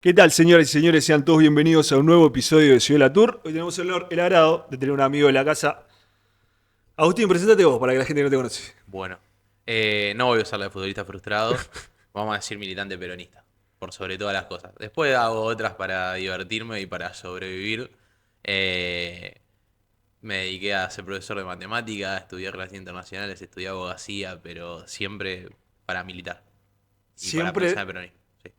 ¿Qué tal, señoras y señores? Sean todos bienvenidos a un nuevo episodio de Ciudad Tour. Hoy tenemos el agrado de tener un amigo de la casa. Agustín, preséntate vos para que la gente que no te conoce. Bueno, no voy a usar la de futbolista frustrado, vamos a decir militante peronista, por sobre todas las cosas. Después hago otras para divertirme y para sobrevivir. Eh, Me dediqué a ser profesor de matemáticas, estudié relaciones internacionales, estudié abogacía, pero siempre para militar y para pensar Siempre el peronismo. Sí,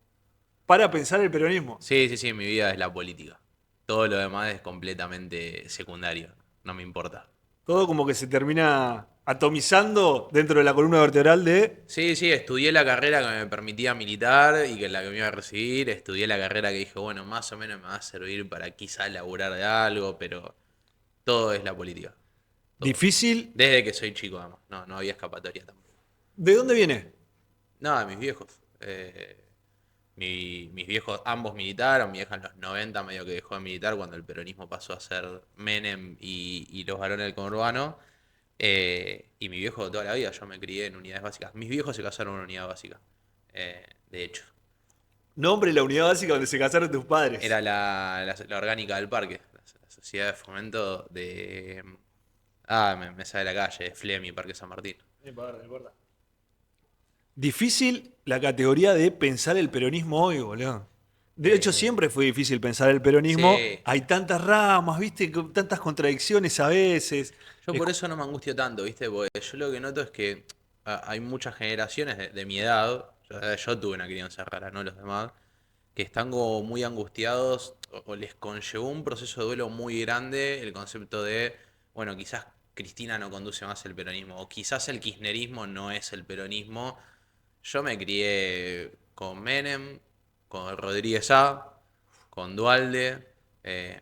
para pensar el peronismo. sí, mi vida es la política. Todo lo demás es completamente secundario, no me importa. Todo como que se termina atomizando dentro de la columna vertebral de... Sí, estudié la carrera que me permitía militar y que en la que me iba a recibir. Estudié la carrera que dije, bueno, más o menos me va a servir para quizá laburar de algo, pero todo es la política. Todo. Difícil. Desde que soy chico, además. No había escapatoria tampoco. ¿De dónde viene? Nada, mis viejos. Mis viejos ambos militaron. Mi vieja en los 90 medio que dejó de militar cuando el peronismo pasó a ser Menem y los varones del conurbano. Y mi viejo toda la vida, yo me crié en unidades básicas. Mis viejos se casaron en una unidad básica, de hecho. Nombre de la unidad básica donde se casaron tus padres. Era la orgánica del parque, la sociedad de fomento de... Ah, me sale la calle, de Flemi, Parque San Martín. No importa, no importa. Difícil la categoría de pensar el peronismo hoy, boludo. De hecho, siempre Eh, fue difícil pensar el peronismo. sí, Hay tantas ramas, ¿viste? Tantas contradicciones a veces. yo Es por eso no me angustio tanto, ¿viste? Porque yo lo que noto es que hay muchas generaciones de mi edad, yo tuve una crianza rara, no los demás, que están como muy angustiados o les conllevó un proceso de duelo muy grande el concepto de, bueno, quizás Cristina no conduce más el peronismo, o quizás el kirchnerismo no es el peronismo. Yo me crié con Menem, con Rodríguez A, con Dualde.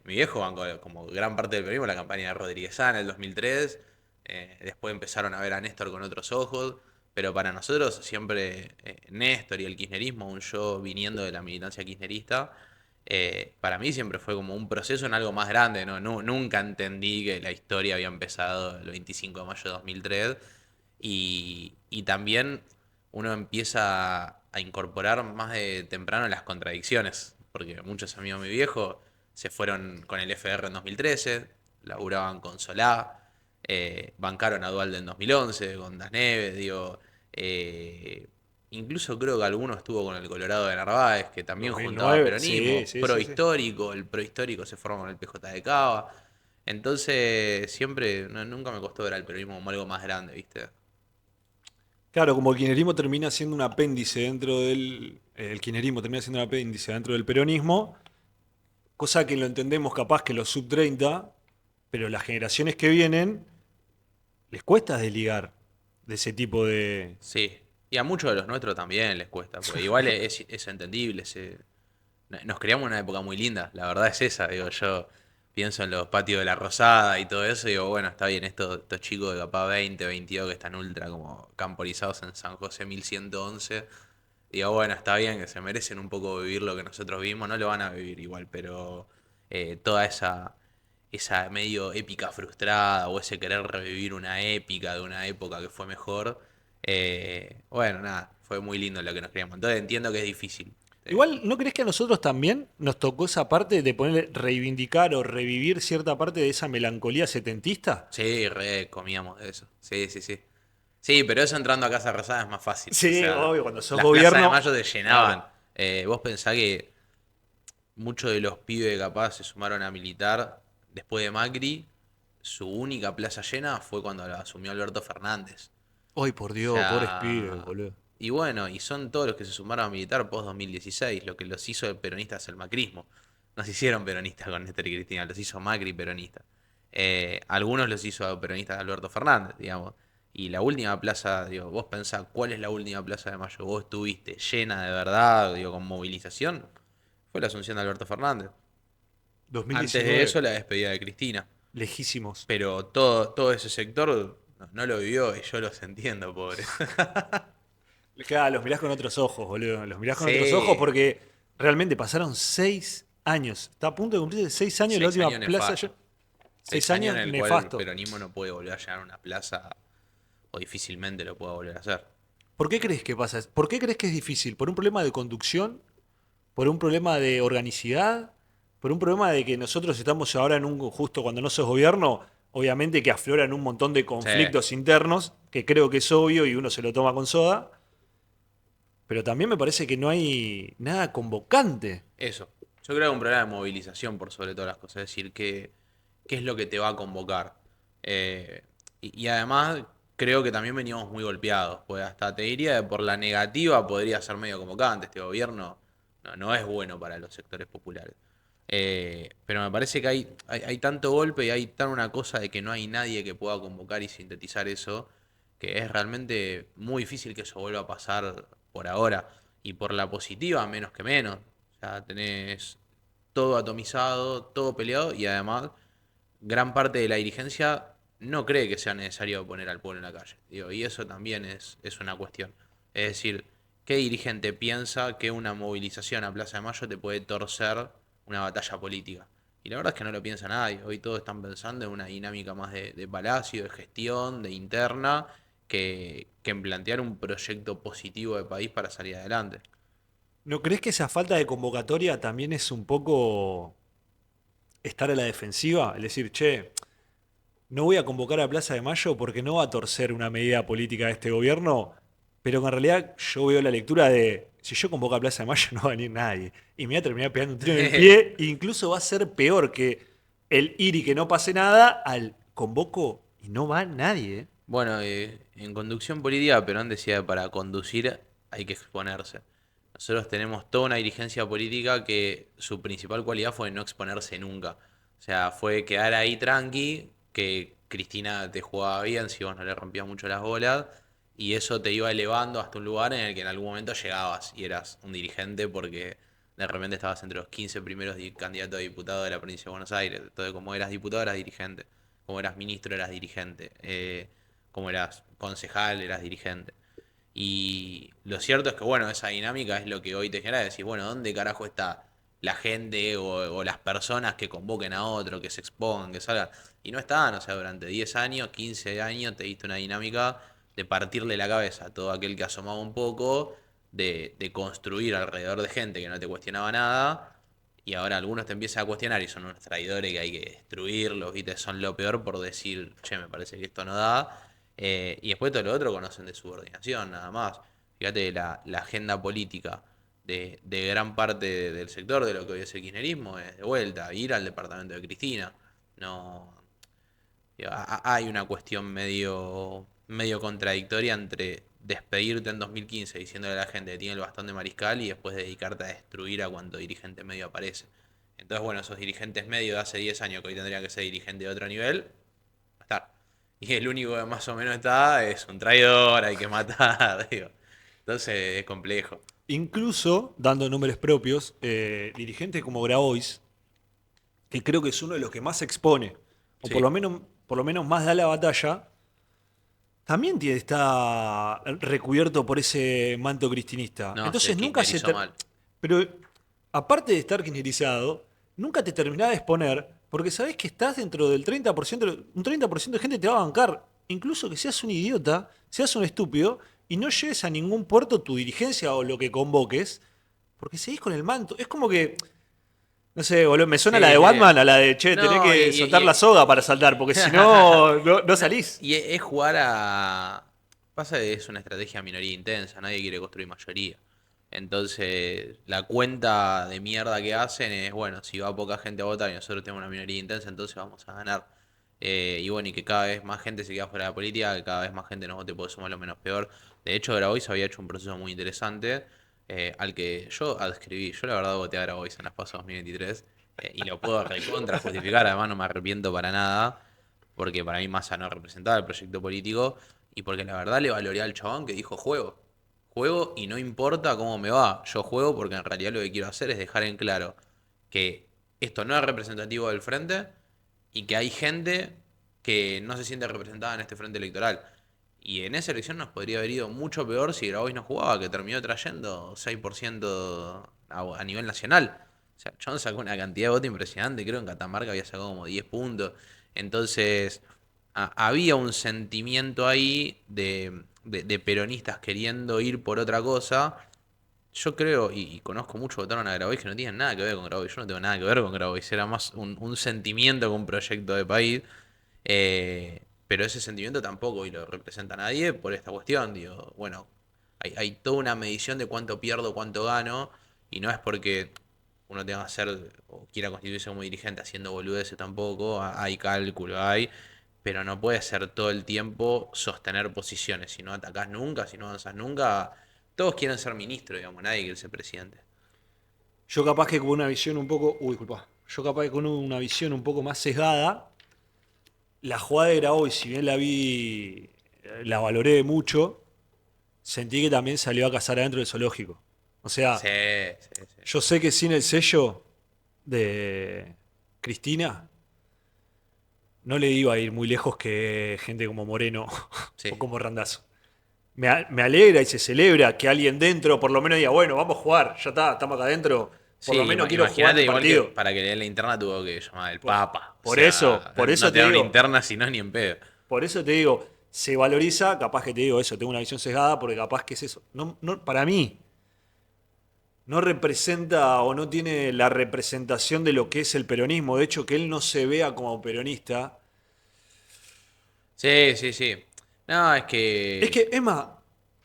Mi viejo bancó como gran parte del peronismo la campaña de Rodríguez A en el 2003. Después empezaron a ver a Néstor con otros ojos. Pero para nosotros siempre Néstor y el kirchnerismo, aún yo viniendo de la militancia kirchnerista, para mí siempre fue como un proceso en algo más grande, ¿no? Nunca entendí que la historia había empezado el 25 de mayo de 2003 y también uno empieza a incorporar más de temprano las contradicciones, porque muchos amigos de mi viejo se fueron con el FR en 2013, laburaban con Solá, bancaron a Dualde en 2011, con Das Neves, digo, eh, incluso creo que alguno estuvo con el Colorado de Narváez, que también juntaba 2009, sí, peronismo, sí, sí, sí. prohistórico, el prohistórico se formó con el PJ de Cava. Entonces, siempre, nunca me costó ver al peronismo como algo más grande, ¿viste? Claro, como el kirchnerismo termina siendo un apéndice dentro del. El kirchnerismo termina siendo un apéndice dentro del peronismo, cosa que lo entendemos capaz que los sub 30, pero las generaciones que vienen les cuesta desligar de ese tipo de. Sí, y a muchos de los nuestros también les cuesta, porque igual es entendible. Nos criamos en una época muy linda, la verdad es esa. Digo, yo pienso en los patios de la Rosada y todo eso, y digo, bueno, está bien, estos chicos de capaz 20, 22 que están ultra como camporizados en San José 1111. Digo, bueno, está bien, que se merecen un poco vivir lo que nosotros vivimos, no lo van a vivir igual, pero toda esa medio épica frustrada o ese querer revivir una épica de una época que fue mejor, bueno, nada, fue muy lindo lo que nos creíamos. Entonces entiendo que es difícil. Igual, ¿no crees que a nosotros también nos tocó esa parte de poner, reivindicar o revivir cierta parte de esa melancolía setentista? Sí, re comíamos de eso. Sí. Sí, pero eso entrando a Casa Rosada es más fácil. O Sí, sea, obvio, cuando sos las plazas de gobierno. mayo te Claro. llenaban. Vos pensás que muchos de los pibes capaz se sumaron a militar después de Macri. Su única plaza llena fue cuando la asumió Alberto Fernández. Ay, por O Dios, pobres pibes, sea, boludo. y bueno, y son todos los que se sumaron a militar post 2016, lo que los hizo peronistas el macrismo. No se hicieron peronistas con Néstor y Cristina, los hizo Macri peronista. Algunos los hizo peronistas Alberto Fernández, digamos. Y la última plaza, digo, vos pensás, ¿cuál es la última plaza de Mayo? Vos estuviste llena de verdad, digo, con movilización. Fue la asunción de Alberto Fernández. Antes de 2019, eso, la despedida de Cristina. lejísimos. Pero todo ese sector no lo vivió y yo los entiendo, pobre. Claro, los mirás con otros ojos, boludo. Los mirás con otros ojos Sí, porque realmente pasaron 6 años. Está a punto de cumplirse 6 años la 6 años última plaza. nefasto. Seis 6 años años en el cual el nefasto. peronismo no puede volver a llegar a una plaza o difícilmente lo pueda volver a hacer. ¿Por qué crees que pasa? ¿Por qué crees que es difícil? ¿Por un problema de conducción? por un problema de organicidad, por un problema de que nosotros estamos ahora justo cuando no sos gobierno, obviamente que afloran un montón de Sí, conflictos internos, que creo que es obvio y uno se lo toma con soda, pero también me parece que no hay nada convocante. eso. Yo creo que es un problema de movilización por sobre todas las cosas. Es decir, qué es lo que te va a convocar. Eh, y además creo que también veníamos muy golpeados. Pues hasta te diría que por la negativa podría ser medio convocante. Este gobierno no es bueno para los sectores populares. Pero me parece que hay tanto golpe y hay tan una cosa de que no hay nadie que pueda convocar y sintetizar eso, que es realmente muy difícil que eso vuelva a pasar por ahora. Y por la positiva, menos que menos. O sea, tenés todo atomizado, todo peleado y además gran parte de la dirigencia no cree que sea necesario poner al pueblo en la calle. Digo, y eso también es una cuestión. Es decir, ¿qué dirigente piensa que una movilización a Plaza de Mayo te puede torcer una batalla política? Y la verdad es que no lo piensa nadie. Hoy todos están pensando en una dinámica más de palacio, de gestión, de interna, que en plantear un proyecto positivo de país para salir adelante. ¿No crees que esa falta de convocatoria también es un poco estar a la defensiva? Es decir, che, no voy a convocar a Plaza de Mayo porque no va a torcer una medida política de este gobierno, pero que en realidad yo veo la lectura de, si yo convoco a Plaza de Mayo no va a venir nadie. Y me voy a terminar pegando un tiro en el pie, e incluso va a ser peor que el ir y que no pase nada al convoco y no va nadie. Bueno, en conducción política, Perón decía que para conducir hay que exponerse. Nosotros tenemos toda una dirigencia política que su principal cualidad fue no exponerse nunca. O sea, fue quedar ahí tranqui, que Cristina te jugaba bien si vos no le rompías mucho las bolas, y eso te iba elevando hasta un lugar en el que en algún momento llegabas y eras un dirigente porque de repente estabas entre los 15 primeros candidatos a diputado de la provincia de Buenos Aires. Entonces, como eras diputado, eras dirigente. Como eras ministro, eras dirigente. Como eras concejal, eras dirigente. Y lo cierto es que, bueno, esa dinámica es lo que hoy te genera decir, bueno, ¿dónde carajo está la gente o las personas que convoquen a otro, que se expongan, que salgan? Y no están, o sea, durante 10 años, 15 años te diste una dinámica de partirle la cabeza a todo aquel que asomaba un poco, de construir alrededor de gente que no te cuestionaba nada. Y ahora algunos te empiezan a cuestionar y son unos traidores que hay que destruirlos, ¿viste? Son lo peor por decir, che, me parece que esto no da. Y después todo lo otro conocen de subordinación, nada más. Fíjate, la agenda política de gran parte del sector de lo que hoy es el kirchnerismo es de vuelta, ir al departamento de Cristina. No, hay una cuestión medio contradictoria entre despedirte en 2015 diciéndole a la gente que tiene el bastón de mariscal y después dedicarte a destruir a cuanto dirigente medio aparece. Entonces, bueno, esos dirigentes medios de hace 10 años que hoy tendrían que ser dirigentes de otro nivel, va a estar. Y el único que más o menos está es un traidor, hay que matar, digo. Entonces es complejo. Incluso, dando nombres propios, dirigentes como Grabois, que creo que es uno de los que más se expone, o Sí. por lo menos más da la batalla, también está recubierto por ese manto cristinista. No, se Entonces nunca se... kirchnerizó mal. Pero aparte de estar kirchnerizado, nunca te terminás de exponer porque sabés que estás dentro del 30%, un 30% de gente te va a bancar. Incluso que seas un idiota, seas un estúpido y no lleves a ningún puerto tu dirigencia o lo que convoques, porque seguís con el manto. Es como que, no sé, boludo, me suena la Sí, de sí. Batman a la de, che, tenés No, que soltar la soga para saltar, porque si no, no salís. Y es jugar a. Pasa que es una estrategia minoría intensa, nadie quiere construir mayoría. Entonces, la cuenta de mierda que hacen es, bueno, si va poca gente a votar y nosotros tenemos una minoría intensa, entonces vamos a ganar. Y bueno, y que cada vez más gente se queda fuera de la política, que cada vez más gente nos vote por eso más lo menos peor. De hecho, Grabois había hecho un proceso muy interesante, al que yo adscribí. Yo la verdad voté a Grabois en las PASO 2023, y lo puedo recontra justificar, además no me arrepiento para nada, porque para mí Massa no representaba el proyecto político, y porque la verdad le valoré al chabón que dijo juego. Juego y no importa cómo me va, yo juego porque en realidad lo que quiero hacer es dejar en claro que esto no es representativo del frente y que hay gente que no se siente representada en este frente electoral. Y en esa elección nos podría haber ido mucho peor si Grabois no jugaba, que terminó trayendo 6% a nivel nacional. O sea, John sacó una cantidad de votos impresionante, creo que en Catamarca había sacado como 10 puntos. Entonces, había un sentimiento ahí de peronistas queriendo ir por otra cosa. yo creo, y conozco muchos que votaron a Grabois que no tienen nada que ver con Grabois. Yo no tengo nada que ver con Grabois. Era más un sentimiento que un proyecto de país. Pero ese sentimiento tampoco y lo representa a nadie por esta cuestión. Digo, bueno, hay toda una medición de cuánto pierdo, cuánto gano. Y no es porque uno tenga que hacer o quiera constituirse como dirigente haciendo boludeces tampoco. Hay cálculo, hay. Pero no puede ser todo el tiempo sostener posiciones. Si no atacás nunca, si no avanzás nunca. Todos quieren ser ministro, digamos, nadie quiere ser presidente. Yo capaz que con una visión un poco. Uy, disculpa. Yo capaz que con una visión un poco más sesgada, la jugada de Grabois, si bien la vi, la valoré mucho, sentí que también salió a cazar adentro del zoológico. O Sí, sea, sí, sí. yo sé que sin el sello de Cristina, no le iba a ir muy lejos que gente como Moreno o Sí. como Randazzo. Me alegra y se celebra que alguien dentro por lo menos diga, bueno, vamos a jugar, ya está, estamos acá adentro, por lo Sí, menos quiero jugar imagínate el igual que partido. para que le den la interna tuvo que llamar al Por, Papa. O por sea, por no eso te te dan una digo, interna si no ni en pedo. por eso te digo, se valoriza, capaz que te digo eso, tengo una visión sesgada porque capaz que es eso. Para mí, no representa o no tiene la representación de lo que es el peronismo. De hecho, que él no se vea como peronista. Sí, sí, sí. No, es Es que. que, Emma,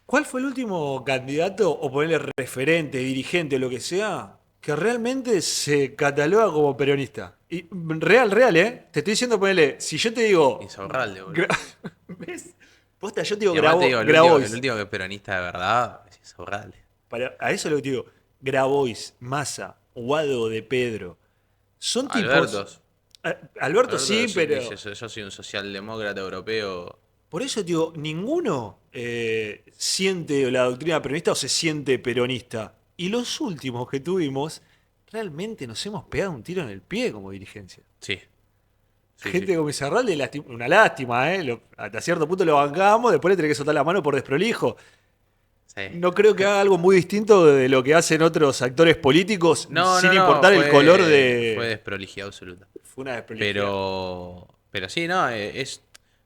¿cuál fue el último candidato o ponerle referente, dirigente, lo que sea, que realmente se cataloga como peronista? Y real, ¿eh? Te estoy diciendo, ponerle, si yo te digo, Insaurralde, boludo. ¿ves? Posta, yo te digo Y además te digo, el Grabois. último que es peronista de verdad es Insaurralde. A eso es lo que te digo. Grabois, Massa, Guado de Pedro. Son tipos. Albertos. Alberto Alberto sí, dice, pero. yo soy un socialdemócrata europeo. Por eso te digo, ninguno siente la doctrina peronista o se siente peronista. Y los últimos que tuvimos, realmente nos hemos pegado un tiro en el pie como dirigencia. Sí, sí, sí. Gente como Izarralde, una lástima, ¿eh? Hasta cierto punto lo bancamos, después le tenés que soltar la mano por desprolijo. Sí. No creo que haga algo muy distinto de lo que hacen otros actores políticos, No, sin no, no, importar el color fue de. desprolijidad absoluta. Fue una desprolijidad. Pero sí, no,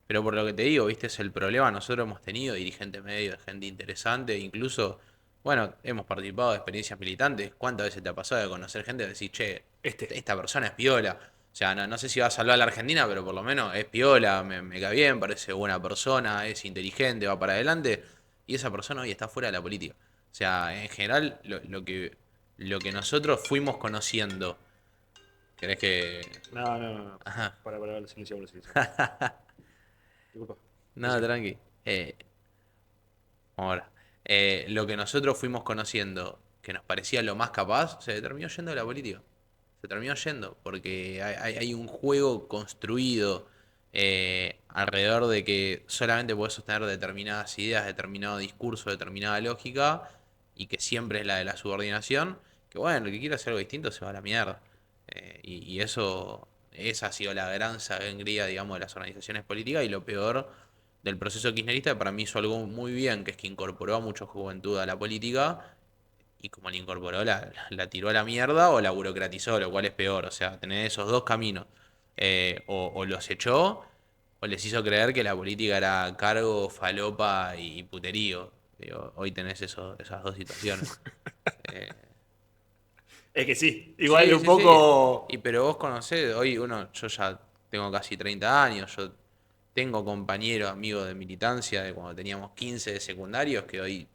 pero por lo que te digo, viste, es el problema. Nosotros hemos tenido dirigentes medios, gente interesante, incluso, bueno, hemos participado de experiencias militantes. ¿Cuántas veces te ha pasado de conocer gente y decir, che, Este. esta persona es piola? O sea, no, no sé si va a salvar a la Argentina, pero por lo menos es piola, me cae bien, parece buena persona, es inteligente, va para adelante. Y esa persona hoy está fuera de la política. O sea, en general, lo que nosotros fuimos conociendo. ¿Querés que...? No, no, no, no. Ajá. Silenciamos, silenciamos. Disculpa. No, Decime. tranqui. Ahora. Lo que nosotros fuimos conociendo, que nos parecía lo más capaz, se terminó yendo de la política. Se terminó yendo, porque hay un juego construido alrededor de que solamente podés sostener determinadas ideas, determinado discurso, determinada lógica, y que siempre es la de la subordinación, que bueno, el que quiera hacer algo distinto se va a la mierda. Y eso, esa ha sido la gran sangría, digamos, de las organizaciones políticas, y lo peor del proceso kirchnerista, que para mí hizo algo muy bien, que es que incorporó a mucha juventud a la política, y como la incorporó, la tiró a la mierda o la burocratizó, lo cual es peor. O sea, tenés esos dos caminos. O los echó, o les hizo creer que la política era cargo, falopa y puterío. Digo, hoy tenés esas dos situaciones. Eh, Es que sí, igual sí, un sí, sí. poco. Pero vos conocés, hoy yo ya tengo casi 30 años, yo tengo compañeros, amigos de militancia de cuando teníamos 15 de secundarios que hoy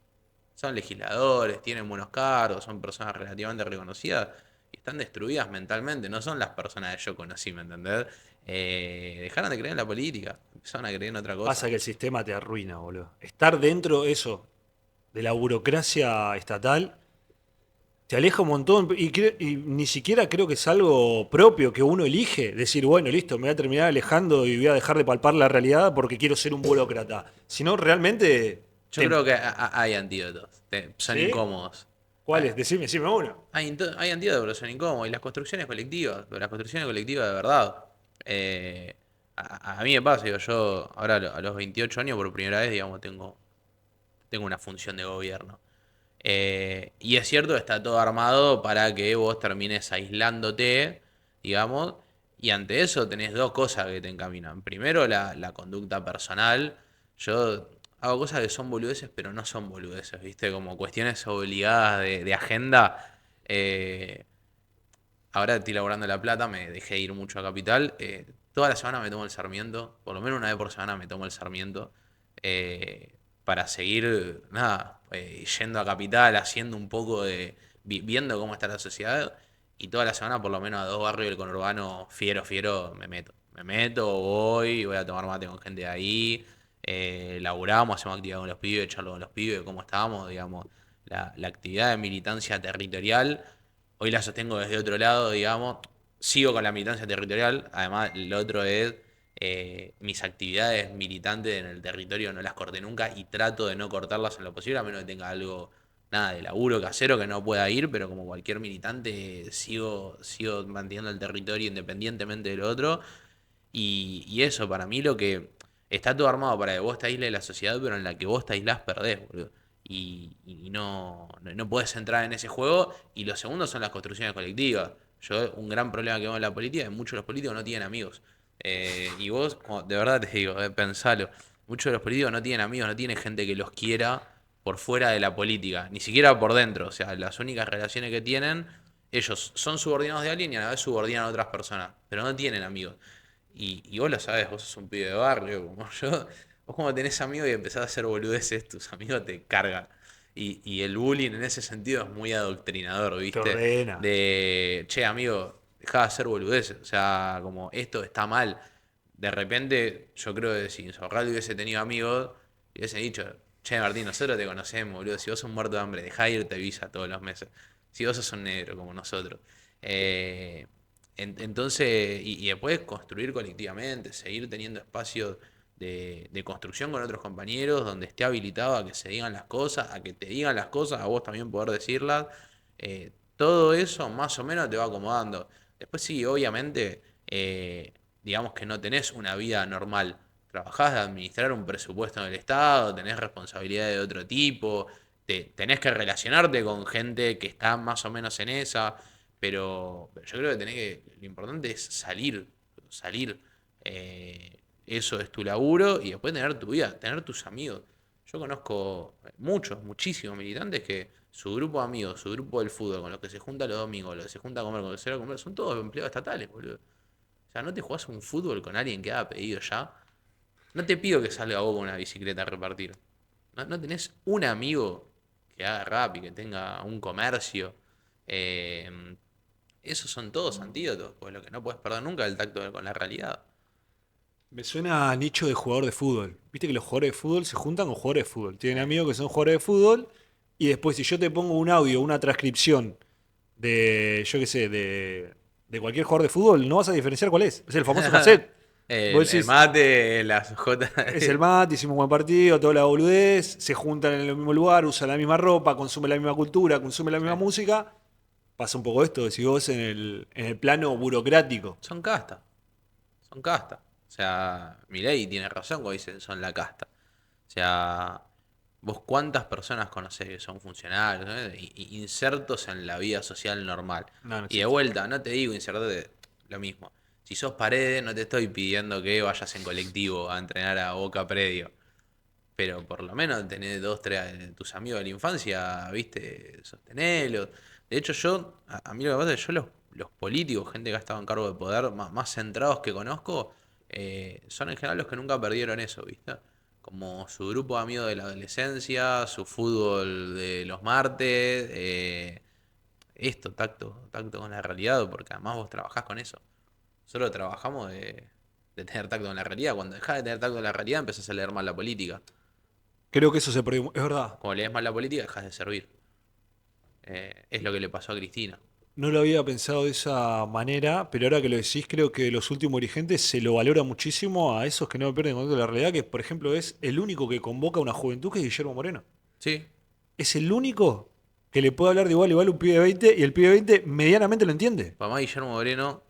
son legisladores, tienen buenos cargos, son personas relativamente reconocidas y están destruidas mentalmente. No son las personas que yo conocí, ¿me entendés? Dejaron de creer en la política, empezaron a creer en otra Pasa cosa. que el sistema te arruina, boludo. Estar dentro, eso, de la burocracia estatal, te aleja un montón. Y ni siquiera creo que es algo propio que uno elige. Decir, bueno, listo, me voy a terminar alejando y voy a dejar de palpar la realidad porque quiero ser un burócrata. Sino realmente. Yo creo que hay antídotos, son ¿Sí? incómodos. ¿Cuáles? Decime uno. Hay antídotos, pero son incómodos. Y las construcciones colectivas, pero las construcciones colectivas de verdad. A mí me pasa, digo, yo ahora a los 28 años por primera vez, digamos, tengo una función de gobierno. Y es cierto, está todo armado para que vos termines aislándote, digamos, y ante eso tenés dos cosas que te encaminan. Primero, la conducta personal. Yo hago cosas que son boludeces, pero no son boludeces, ¿viste? Como cuestiones obligadas de agenda. Eh, Ahora estoy laburando en La Plata, me dejé ir mucho a Capital. Toda la semana me tomo el Sarmiento, por lo menos una vez por semana me tomo el Sarmiento, para seguir, nada, yendo a Capital, haciendo un poco de, viendo cómo está la sociedad. Y toda la semana, por lo menos a 2 barrios del conurbano, fiero, fiero, me meto. Me meto, voy a tomar mate con gente de ahí. Laburamos, hacemos actividad con los pibes, charlo con los pibes, cómo estamos, digamos. La actividad de militancia territorial hoy la sostengo desde otro lado, digamos. Sigo con la militancia territorial. Además, lo otro es mis actividades militantes en el territorio no las corté nunca y trato de no cortarlas en lo posible, a menos que tenga algo, nada, de laburo casero que no pueda ir, pero como cualquier militante sigo manteniendo el territorio independientemente de lo otro. Y eso, para mí lo que está todo armado para que vos te aísles de la sociedad, pero en la que vos te aislás perdés, boludo. Y no podés entrar en ese juego. Y lo segundo son las construcciones colectivas. Yo, un gran problema que veo en la política es que muchos de los políticos no tienen amigos. Y vos, de verdad te digo, pensalo. Muchos de los políticos no tienen amigos, no tienen gente que los quiera por fuera de la política, ni siquiera por dentro. O sea, las únicas relaciones que tienen, ellos son subordinados de alguien y a la vez subordinan a otras personas, pero no tienen amigos. Y vos lo sabés, vos sos un pibe de barrio como yo. Vos como tenés amigos y empezás a hacer boludeces, tus amigos te cargan. Y el bullying en ese sentido es muy adoctrinador, Te ¿viste? ordena. De, che, amigo, dejá de hacer boludeces. O sea, como esto está mal. De repente, yo creo que si Insaurralde hubiese tenido amigos, y hubiese dicho, che, Martín, nosotros te conocemos, boludo. Si vos sos un muerto de hambre, dejá de irte a Visa todos los meses. Si vos sos un negro como nosotros. Eh, entonces, y después construir colectivamente, seguir teniendo espacios de construcción con otros compañeros, donde esté habilitado a que se digan las cosas, a que te digan las cosas, a vos también poder decirlas. Todo eso más o menos te va acomodando. Después sí, obviamente, digamos que no tenés una vida normal. Trabajás de administrar un presupuesto en el Estado, tenés responsabilidades de otro tipo, tenés que relacionarte con gente que está más o menos en esa. Pero yo creo que lo importante es salir. Eso es tu laburo y después tener tu vida, tener tus amigos. Yo conozco muchísimos militantes que su grupo de amigos, su grupo del fútbol, con los que se junta los domingos, los que se junta a comer, con los que se va a comer, son todos empleados estatales, boludo. O sea, no te jugás un fútbol con alguien que haga pedido ya. No te pido que salga vos con una bicicleta a repartir. No tenés un amigo que haga rap y que tenga un comercio. Eh, Esos son todos antídotos, pues lo que no puedes perder nunca es el tacto con la realidad. Me suena a nicho de jugador de fútbol. Viste que los jugadores de fútbol se juntan con jugadores de fútbol. Tienen Eh, amigos que son jugadores de fútbol y después si yo te pongo un audio, una transcripción de, yo qué sé, de cualquier jugador de fútbol, no vas a diferenciar cuál es. Es el famoso cassette. el, Vos el decís, mate, las J. es el mate, hicimos un buen partido, toda la boludez, se juntan en el mismo lugar, usan la misma ropa, consumen la misma cultura, consumen la Sí. misma música. Pasa un poco esto, decís vos, en el plano burocrático. Son casta, son casta. O sea, Milei tiene razón cuando dice son la casta. O sea, vos cuántas personas conocés que son funcionarios, ¿no? Insertos en la vida social normal. No, no Y de existe. vuelta, no te digo insertarte lo mismo. Si sos Paredes, no te estoy pidiendo que vayas en colectivo a entrenar a Boca Predio. Pero por lo menos tenés dos, tres de tus amigos de la infancia, viste, sostenerlos. De hecho, a mí lo que pasa es que yo los políticos, gente que ha estado en cargo de poder, más centrados que conozco, son en general los que nunca perdieron eso, ¿viste? Como su grupo de amigos de la adolescencia, su fútbol de los martes, esto, tacto con la realidad, porque además vos trabajás con eso. Solo trabajamos de tener tacto con la realidad. Cuando dejás de tener tacto con la realidad, empezás a leer mal la política. Creo que eso se perdió. Es verdad. Como lees mal la política, dejas de servir. Es lo que le pasó a Cristina. No lo había pensado de esa manera, pero ahora que lo decís, creo que de los últimos dirigentes se lo valora muchísimo a esos que no pierden contacto con la realidad, que por ejemplo es el único que convoca a una juventud que es Guillermo Moreno. Sí, Es el único que le puede hablar de igual a igual a un pibe de 20 y el pibe de 20 medianamente lo entiende. para más Guillermo Moreno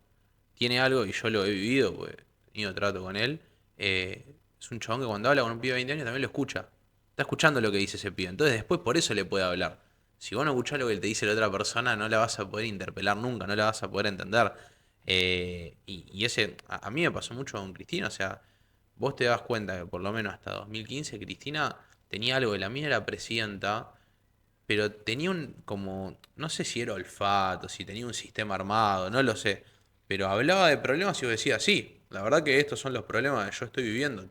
tiene algo, y yo lo he vivido, porque he tenido trato con él. Es un chabón que cuando habla con un pibe de 20 años también lo escucha. Está escuchando lo que dice ese pibe. Entonces después por eso le puede hablar. Si vos no escuchás lo que te dice la otra persona, no la vas a poder interpelar nunca, no la vas a poder entender. Y ese, a mí me pasó mucho con Cristina, o sea, vos te das cuenta que por lo menos hasta 2015 Cristina tenía algo, de la mina era presidenta, pero tenía como, no sé si era olfato, si tenía un sistema armado, no lo sé, pero hablaba de problemas y vos decías, sí, la verdad que estos son los problemas que yo estoy viviendo,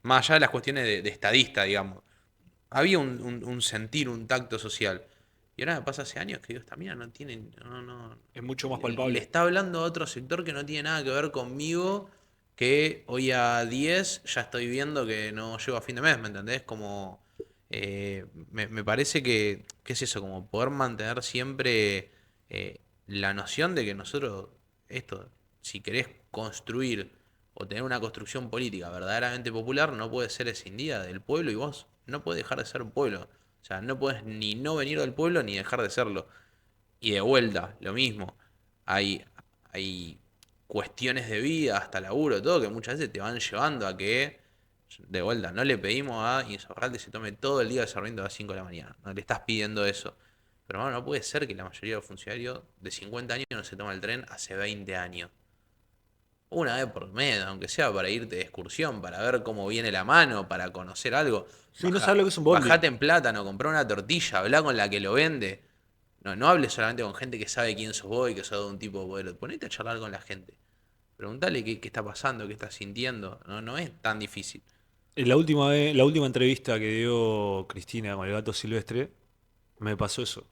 más allá de las cuestiones de estadista, digamos, había un sentir, un tacto social. Y ahora me pasa hace años que digo, esta mina no tiene, Es mucho más le palpable. está hablando a otro sector que no tiene nada que ver conmigo, que hoy a 10 ya estoy viendo que no llego a fin de mes, ¿me entendés? Como, me parece que es eso, como poder mantener siempre la noción de que nosotros, esto, si querés construir o tener una construcción política verdaderamente popular, no puede ser escindida del pueblo y vos no podés dejar de ser un pueblo. O sea, no podés ni no venir del pueblo ni dejar de serlo. Y de vuelta, lo mismo. Hay, hay cuestiones de vida, hasta laburo, todo, que muchas veces te van llevando a que, de vuelta, no le pedimos a Insaurralde se tome todo el día de Sarmiento a las 5 de la mañana. No le estás pidiendo eso. Pero bueno, no puede ser que la mayoría de los funcionarios de 50 años no se toma el tren hace 20 años. Una vez por mes, aunque sea para irte de excursión, para ver cómo viene la mano, para conocer algo. Sí, no sabes lo que es un bondi. Bajate en Plátano, comprá una tortilla, hablá con la que lo vende. No hables solamente con gente que sabe quién sos vos y que sos de un tipo de poder. Ponete a charlar con la gente. Preguntale qué está pasando, qué está sintiendo. No es tan difícil. La última entrevista que dio Cristina con el gato silvestre, me pasó eso.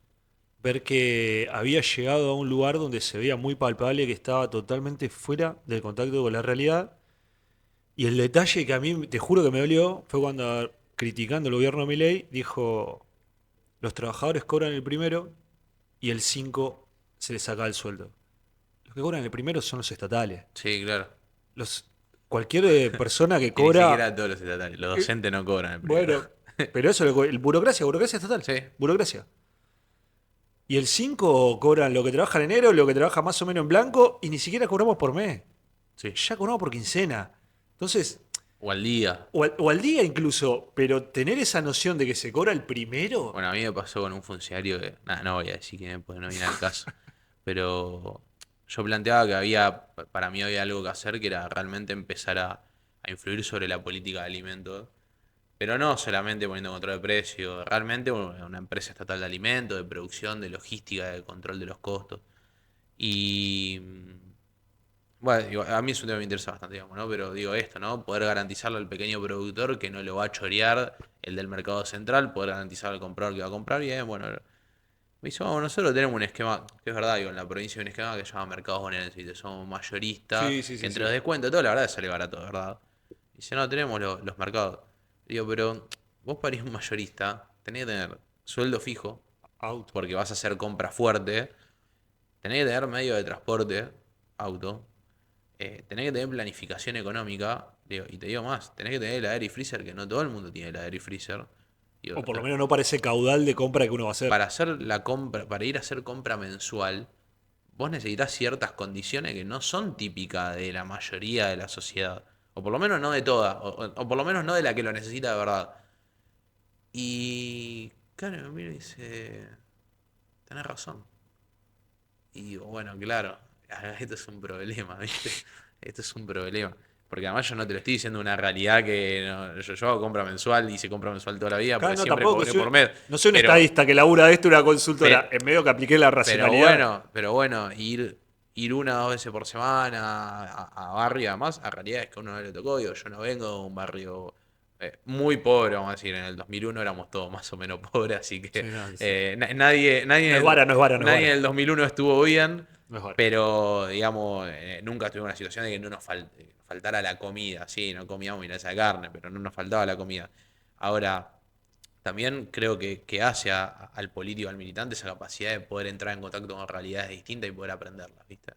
Ver que había llegado a un lugar donde se veía muy palpable que estaba totalmente fuera del contacto con la realidad. Y el detalle que a mí, te juro que me dolió, fue cuando, criticando el gobierno de Milei, dijo, los trabajadores cobran el primero y el 5 se les saca el sueldo. Los que cobran el primero son los estatales. Sí, claro. Los, cualquier persona que Y ni cobra, siquiera todos los estatales. Los eh, docentes no cobran el primero. bueno, pero eso, el burocracia, burocracia estatal, Sí, burocracia. Y el 5 cobran lo que trabaja en enero, lo que trabaja más o menos en blanco, y ni siquiera cobramos por mes. sí. Ya cobramos por quincena. Entonces, O al día. o al día incluso, pero tener esa noción de que se cobra el primero, Bueno, a mí me pasó con un funcionario que. Nada, no voy a decir quién es, porque no viene al caso. Pero yo planteaba que para mí había algo que hacer, que era realmente empezar a influir sobre la política de alimentos. Pero no solamente poniendo control de precios, realmente una empresa estatal de alimentos, de producción, de logística, de control de los costos. Y bueno, digo, a mí es un tema que me interesa bastante, digamos, ¿no? Pero digo esto, ¿no? Poder garantizarle al pequeño productor que no lo va a chorear el del mercado central, poder garantizar al comprador que va a comprar bien, bueno. Me dice, vamos, nosotros tenemos un esquema, que es verdad, digo, en la provincia hay un esquema que se llama mercados bonaerenses, ¿viste? Somos mayoristas, sí, sí, sí, entre sí. los descuentos, todo, la verdad sale barato, ¿verdad? Dice, no, tenemos los mercados. Digo, pero vos para ir un mayorista, tenés que tener sueldo fijo, Auto. porque vas a hacer compra fuerte, tenés que tener medio de transporte, auto, tenés que tener planificación económica, digo, y te digo más, tenés que tener el air y freezer, que no todo el mundo tiene el air y freezer. Digo, O por lo menos no parece caudal de compra que uno va a hacer. para hacer la compra, para ir a hacer compra mensual, vos necesitas ciertas condiciones que no son típicas de la mayoría de la sociedad. O por lo menos no de toda, o por lo menos no de la que lo necesita de verdad. Y claro, me mira y dice, tenés razón. Y digo, bueno, claro, esto es un problema, ¿viste? Esto es un problema. Porque además yo no te lo estoy diciendo una realidad que yo hago compra mensual y se compra mensual toda la vida, Acá porque no, siempre tampoco cobré por soy, mes. no soy un Pero, estadista que labura de esto una consultora. pero, En medio que apliqué la racionalidad. pero bueno, ir una o dos veces por semana a barrio, además, a realidad es que a uno no le tocó, digo, yo no vengo de un barrio muy pobre, vamos a decir, en el 2001 éramos todos más o menos pobres, así Sí, que no, sí. nadie No es vara, no es vara, no es nadie en vara. el 2001 estuvo bien, No es vara. pero digamos, nunca tuvimos una situación de que no nos faltara la comida, sí, no comíamos milanesa de carne, pero no nos faltaba la comida. Ahora, también creo que hace al político, al militante, esa capacidad de poder entrar en contacto con realidades distintas y poder aprenderlas, ¿viste?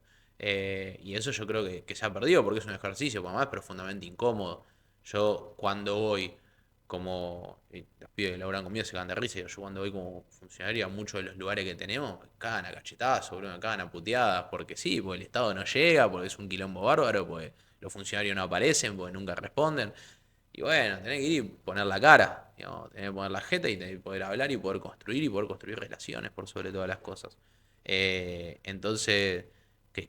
Y eso yo creo que se ha perdido porque es un ejercicio, por más profundamente incómodo. Yo cuando voy y los pibes que laburan conmigo se cagan de risa, yo cuando voy como funcionario a muchos de los lugares que tenemos, me cagan a cachetazos, boludo, me cagan a puteadas, porque sí, porque el Estado no llega, porque es un quilombo bárbaro, porque los funcionarios no aparecen, porque nunca responden. Y bueno, tenés que ir y poner la cara, digamos, tenés que poner la jeta y tenés que poder hablar y poder construir relaciones por sobre todas las cosas. Entonces,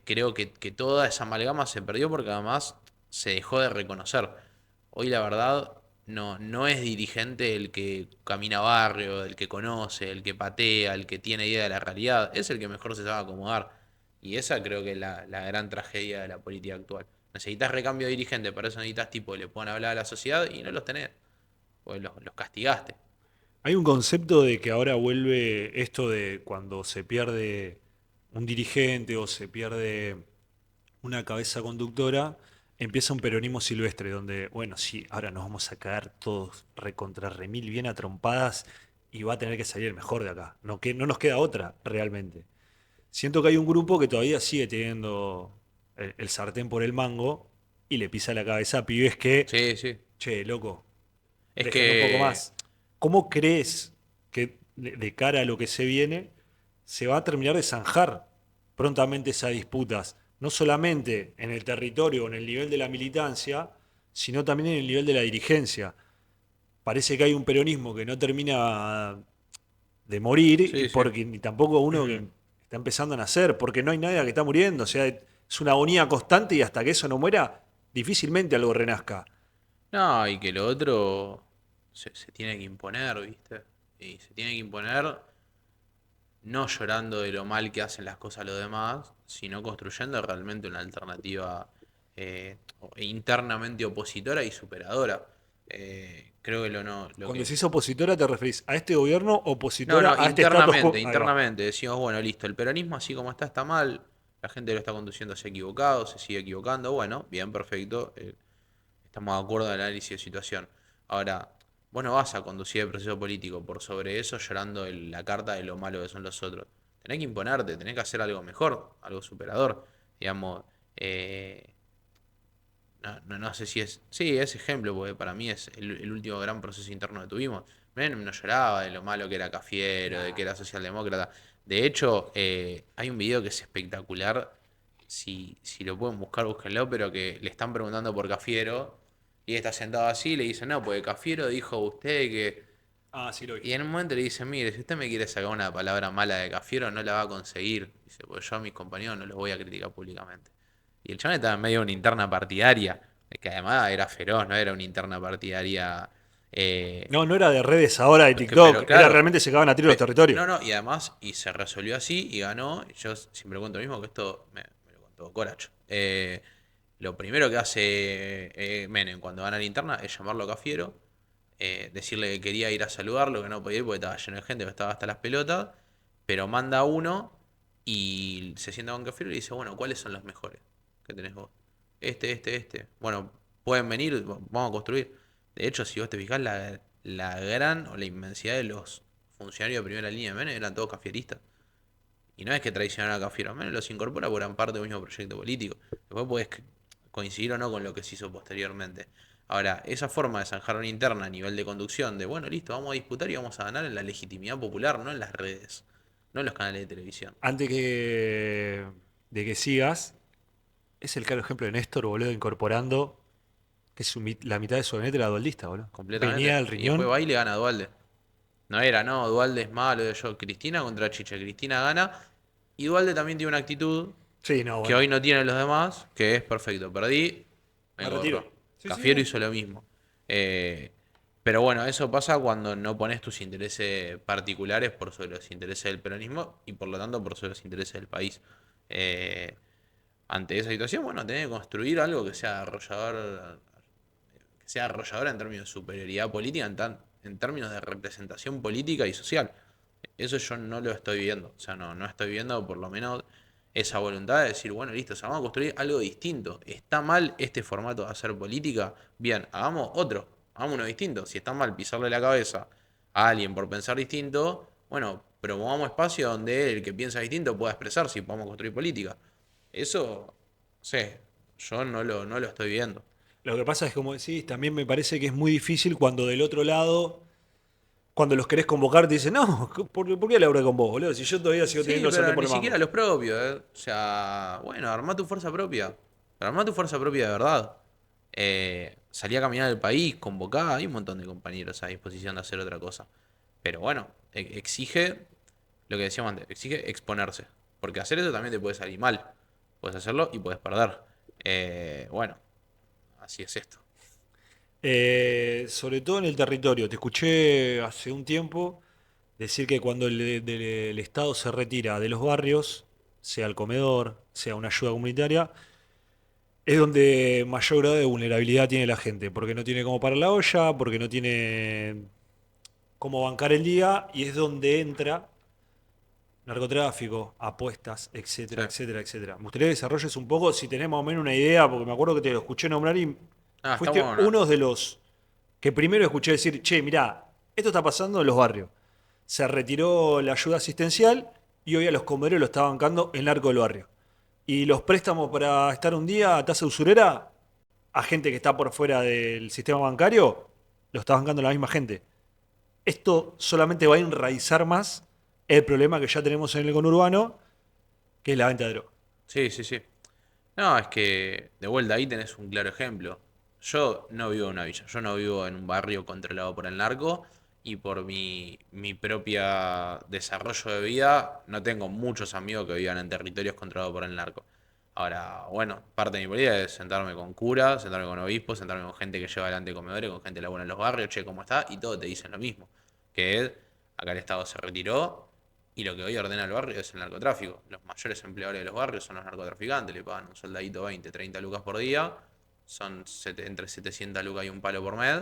creo que toda esa amalgama se perdió porque además se dejó de reconocer. hoy la verdad no es dirigente el que camina barrio, el que conoce, el que patea, el que tiene idea de la realidad, es el que mejor se sabe acomodar. Y esa creo que es la gran tragedia de la política actual. Necesitas recambio de dirigente, para eso necesitas tipo que le puedan hablar a la sociedad y no los tenés, porque los castigaste. Hay un concepto de que ahora vuelve esto de cuando se pierde un dirigente o se pierde una cabeza conductora, empieza un peronismo silvestre, donde, bueno, sí, ahora nos vamos a caer todos recontra remil bien a trompadas y va a tener que salir el mejor de acá. No, que, no nos queda otra, realmente. Siento que hay un grupo que todavía sigue teniendo el sartén por el mango y le pisa la cabeza a pibes que, Sí, sí. che, loco, Es déjenme un poco que más. ¿Cómo crees que de cara a lo que se viene se va a terminar de zanjar prontamente esas disputas? No solamente en el territorio o en el nivel de la militancia, sino también en el nivel de la dirigencia. Parece que hay un peronismo que no termina de morir y sí, sí. porque ni tampoco uno que está empezando a nacer, porque no hay nadie que está muriendo. O sea, es una agonía constante y hasta que eso no muera, difícilmente algo renazca. No, y que lo otro se tiene que imponer, ¿viste? Y se tiene que imponer no llorando de lo mal que hacen las cosas los demás, sino construyendo realmente una alternativa internamente opositora y superadora. Creo que lo no, lo Cuando que decís opositora, ¿te referís a este gobierno, no, opositora no, a este status internamente, quo? Ahí va. internamente. Decimos, bueno, listo, el peronismo así como está mal, la gente lo está conduciendo hacia equivocado, se sigue equivocando, bueno, bien, perfecto, estamos de acuerdo en el análisis de situación. Ahora, vos no vas a conducir el proceso político por sobre eso llorando la carta de lo malo que son los otros. Tenés que imponerte, tenés que hacer algo mejor, algo superador. Digamos, eh, no sé si es. Sí, es ejemplo, porque para mí es el último gran proceso interno que tuvimos. Menem no lloraba de lo malo que era Cafiero, de que era socialdemócrata. De hecho, hay un video que es espectacular. Si lo pueden buscar, búsquenlo, pero que le están preguntando por Cafiero. Y él está sentado así y le dice, no, porque Cafiero dijo usted que. Ah, sí lo vi. Y en un momento le dice, mire, si usted me quiere sacar una palabra mala de Cafiero, no la va a conseguir. Dice, pues yo a mis compañeros no los voy a criticar públicamente. Y el chabón estaba en medio de una interna partidaria, que además era feroz, no era una interna partidaria. eh, No, no era de redes ahora de pero TikTok, era claro, realmente se cagaban a tiro los territorios. no, no, y además, y se resolvió así y ganó. Y yo siempre cuento lo mismo, que esto me lo contó Corach. Lo primero que hace Menem cuando gana la interna es llamarlo a Cafiero, decirle que quería ir a saludarlo, que no podía ir porque estaba lleno de gente, que estaba hasta las pelotas, pero manda a uno y se sienta con Cafiero y le dice, bueno, ¿cuáles son los mejores que tenés vos? Este. Bueno, pueden venir, vamos a construir. De hecho, si vos te fijás, la gran o la inmensidad de los funcionarios de primera línea de Menem eran todos cafieristas. Y no es que traicionaron a Cafiero, Menem los incorpora porque eran parte del mismo proyecto político. Después podés coincidir o no con lo que se hizo posteriormente. Ahora, esa forma de zanjar una interna a nivel de conducción, de bueno, listo, vamos a disputar y vamos a ganar en la legitimidad popular, no en las redes, no en los canales de televisión. Antes de que sigas, es el claro ejemplo de Néstor, boludo, incorporando que la mitad de su gabinete era dualdista, boludo. Venía Completamente. del Y después riñón. va y le gana a Dualde. No era, no, Dualde es malo, de yo. Cristina contra Chiche. Cristina gana. Y Dualde también tiene una actitud Sí, no, que bueno, hoy no tienen los demás, que es perfecto. Perdí, me vengo retiro. otro. Sí, sí, Cafiero no. hizo lo mismo. Eh, pero bueno, eso pasa cuando no pones tus intereses particulares por sobre los intereses del peronismo y por lo tanto por sobre los intereses del país. Eh, Ante esa situación, bueno, tenés que construir algo que sea arrollador en términos de superioridad política, en términos de representación política y social. Eso yo no lo estoy viendo. O sea, no estoy viendo por lo menos esa voluntad de decir, bueno, listo, o sea, vamos a construir algo distinto. ¿Está mal este formato de hacer política? Bien, hagamos otro, hagamos uno distinto. Si está mal pisarle la cabeza a alguien por pensar distinto, bueno, promovamos espacio donde el que piensa distinto pueda expresarse y podamos construir política. Eso, no sé, yo no lo estoy viendo. Lo que pasa es, como decís, también me parece que es muy difícil cuando del otro lado, cuando los querés convocar, te dicen, no, ¿por qué laburé con vos, boludo? Si yo todavía sigo Sí, teniendo el sartén pero por ni el siquiera mango. los propios, ¿eh? O sea, bueno, armá tu fuerza propia. Pero armá tu fuerza propia de verdad. Salí a caminar el país, convocá, hay un montón de compañeros a disposición de hacer otra cosa. Pero bueno, exige, lo que decíamos antes, exige exponerse. Porque hacer eso también te puede salir mal. Puedes hacerlo y puedes perder. Bueno, así es esto. Sobre todo en el territorio. Te escuché hace un tiempo decir que cuando el Estado se retira de los barrios, sea el comedor, sea una ayuda comunitaria, es donde mayor grado de vulnerabilidad tiene la gente, porque no tiene cómo parar la olla, porque no tiene cómo bancar el día, y es donde entra narcotráfico, apuestas, Sí. etcétera, etcétera, etcétera. Me gustaría que desarrolles un poco, si tenés más o menos una idea, porque me acuerdo que te lo escuché nombrar y Ah, está fuiste bueno. uno de los que primero escuché decir, che, mirá, esto está pasando en los barrios. Se retiró la ayuda asistencial y hoy a los comederos lo está bancando el narco del barrio. Y los préstamos para estar un día a tasa usurera a gente que está por fuera del sistema bancario, lo está bancando la misma gente. Esto solamente va a enraizar más el problema que ya tenemos en el conurbano, que es la venta de droga. Sí, sí, sí. No, es que de vuelta ahí tenés un claro ejemplo. Yo no vivo en una villa, yo no vivo en un barrio controlado por el narco y por mi propia desarrollo de vida no tengo muchos amigos que vivan en territorios controlados por el narco. Ahora, bueno, parte de mi política es sentarme con curas, sentarme con obispos, sentarme con gente que lleva adelante comedores, con gente que labura en los barrios, che, ¿cómo está? Y todos te dicen lo mismo, que es, acá el Estado se retiró, y lo que hoy ordena el barrio es el narcotráfico. Los mayores empleadores de los barrios son los narcotraficantes, le pagan un soldadito 20, 30 lucas por día, son entre 700 lucas y un palo por mes.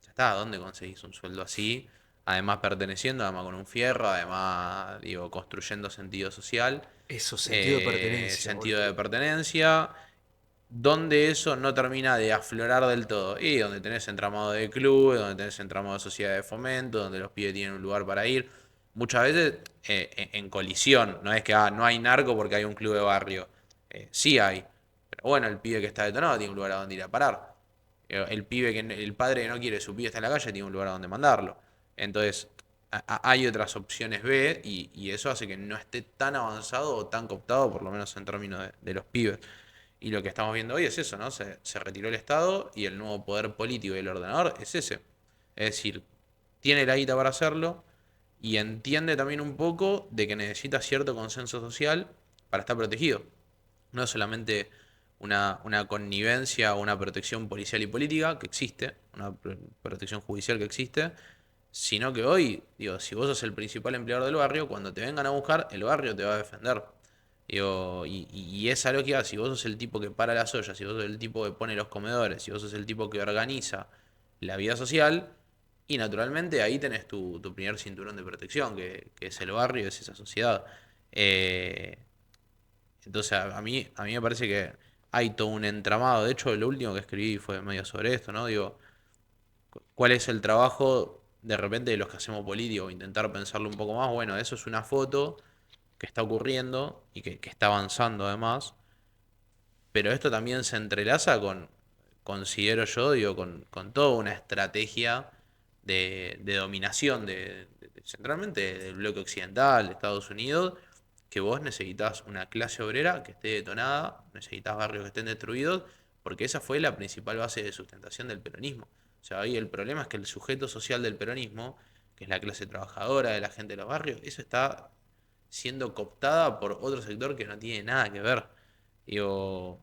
Ya está, ¿dónde conseguís un sueldo así? Además perteneciendo, además con un fierro, además, digo, construyendo sentido social, Eso, sentido de pertenencia, sentido boludo. de pertenencia, donde eso no termina de aflorar del todo. Y donde tenés entramado de clubes, donde tenés entramado de sociedad de fomento, donde los pibes tienen un lugar para ir. Muchas veces en colisión, no es que no hay narco porque hay un club de barrio. Sí hay. Pero bueno, el pibe que está detonado tiene un lugar a donde ir a parar. El pibe el padre que no quiere su pibe está en la calle tiene un lugar a donde mandarlo. Entonces, hay otras opciones B y eso hace que no esté tan avanzado o tan cooptado, por lo menos en términos de los pibes. Y lo que estamos viendo hoy es eso, ¿no? Se retiró el Estado y el nuevo poder político y el ordenador es ese. Es decir, tiene la guita para hacerlo y entiende también un poco de que necesita cierto consenso social para estar protegido. No es solamente una connivencia o una protección policial y política que existe, una protección judicial que existe, sino que hoy, digo, si vos sos el principal empleador del barrio, cuando te vengan a buscar, el barrio te va a defender. Digo, y esa lógica, si vos sos el tipo que para las ollas, si vos sos el tipo que pone los comedores, si vos sos el tipo que organiza la vida social, y naturalmente ahí tenés tu primer cinturón de protección, que es el barrio, es esa sociedad. Eh, entonces a mí me parece que hay todo un entramado. De hecho, lo último que escribí fue medio sobre esto, ¿no? Digo, ¿cuál es el trabajo de repente de los que hacemos políticos? Intentar pensarlo un poco más. Bueno, eso es una foto que está ocurriendo y que está avanzando además, pero esto también se entrelaza considero yo, digo, con toda una estrategia de dominación centralmente del bloque occidental, de Estados Unidos, que vos necesitas una clase obrera que esté detonada, necesitas barrios que estén destruidos, porque esa fue la principal base de sustentación del peronismo. O sea, ahí el problema es que el sujeto social del peronismo, que es la clase trabajadora de la gente de los barrios, eso está siendo cooptada por otro sector que no tiene nada que ver. Digo,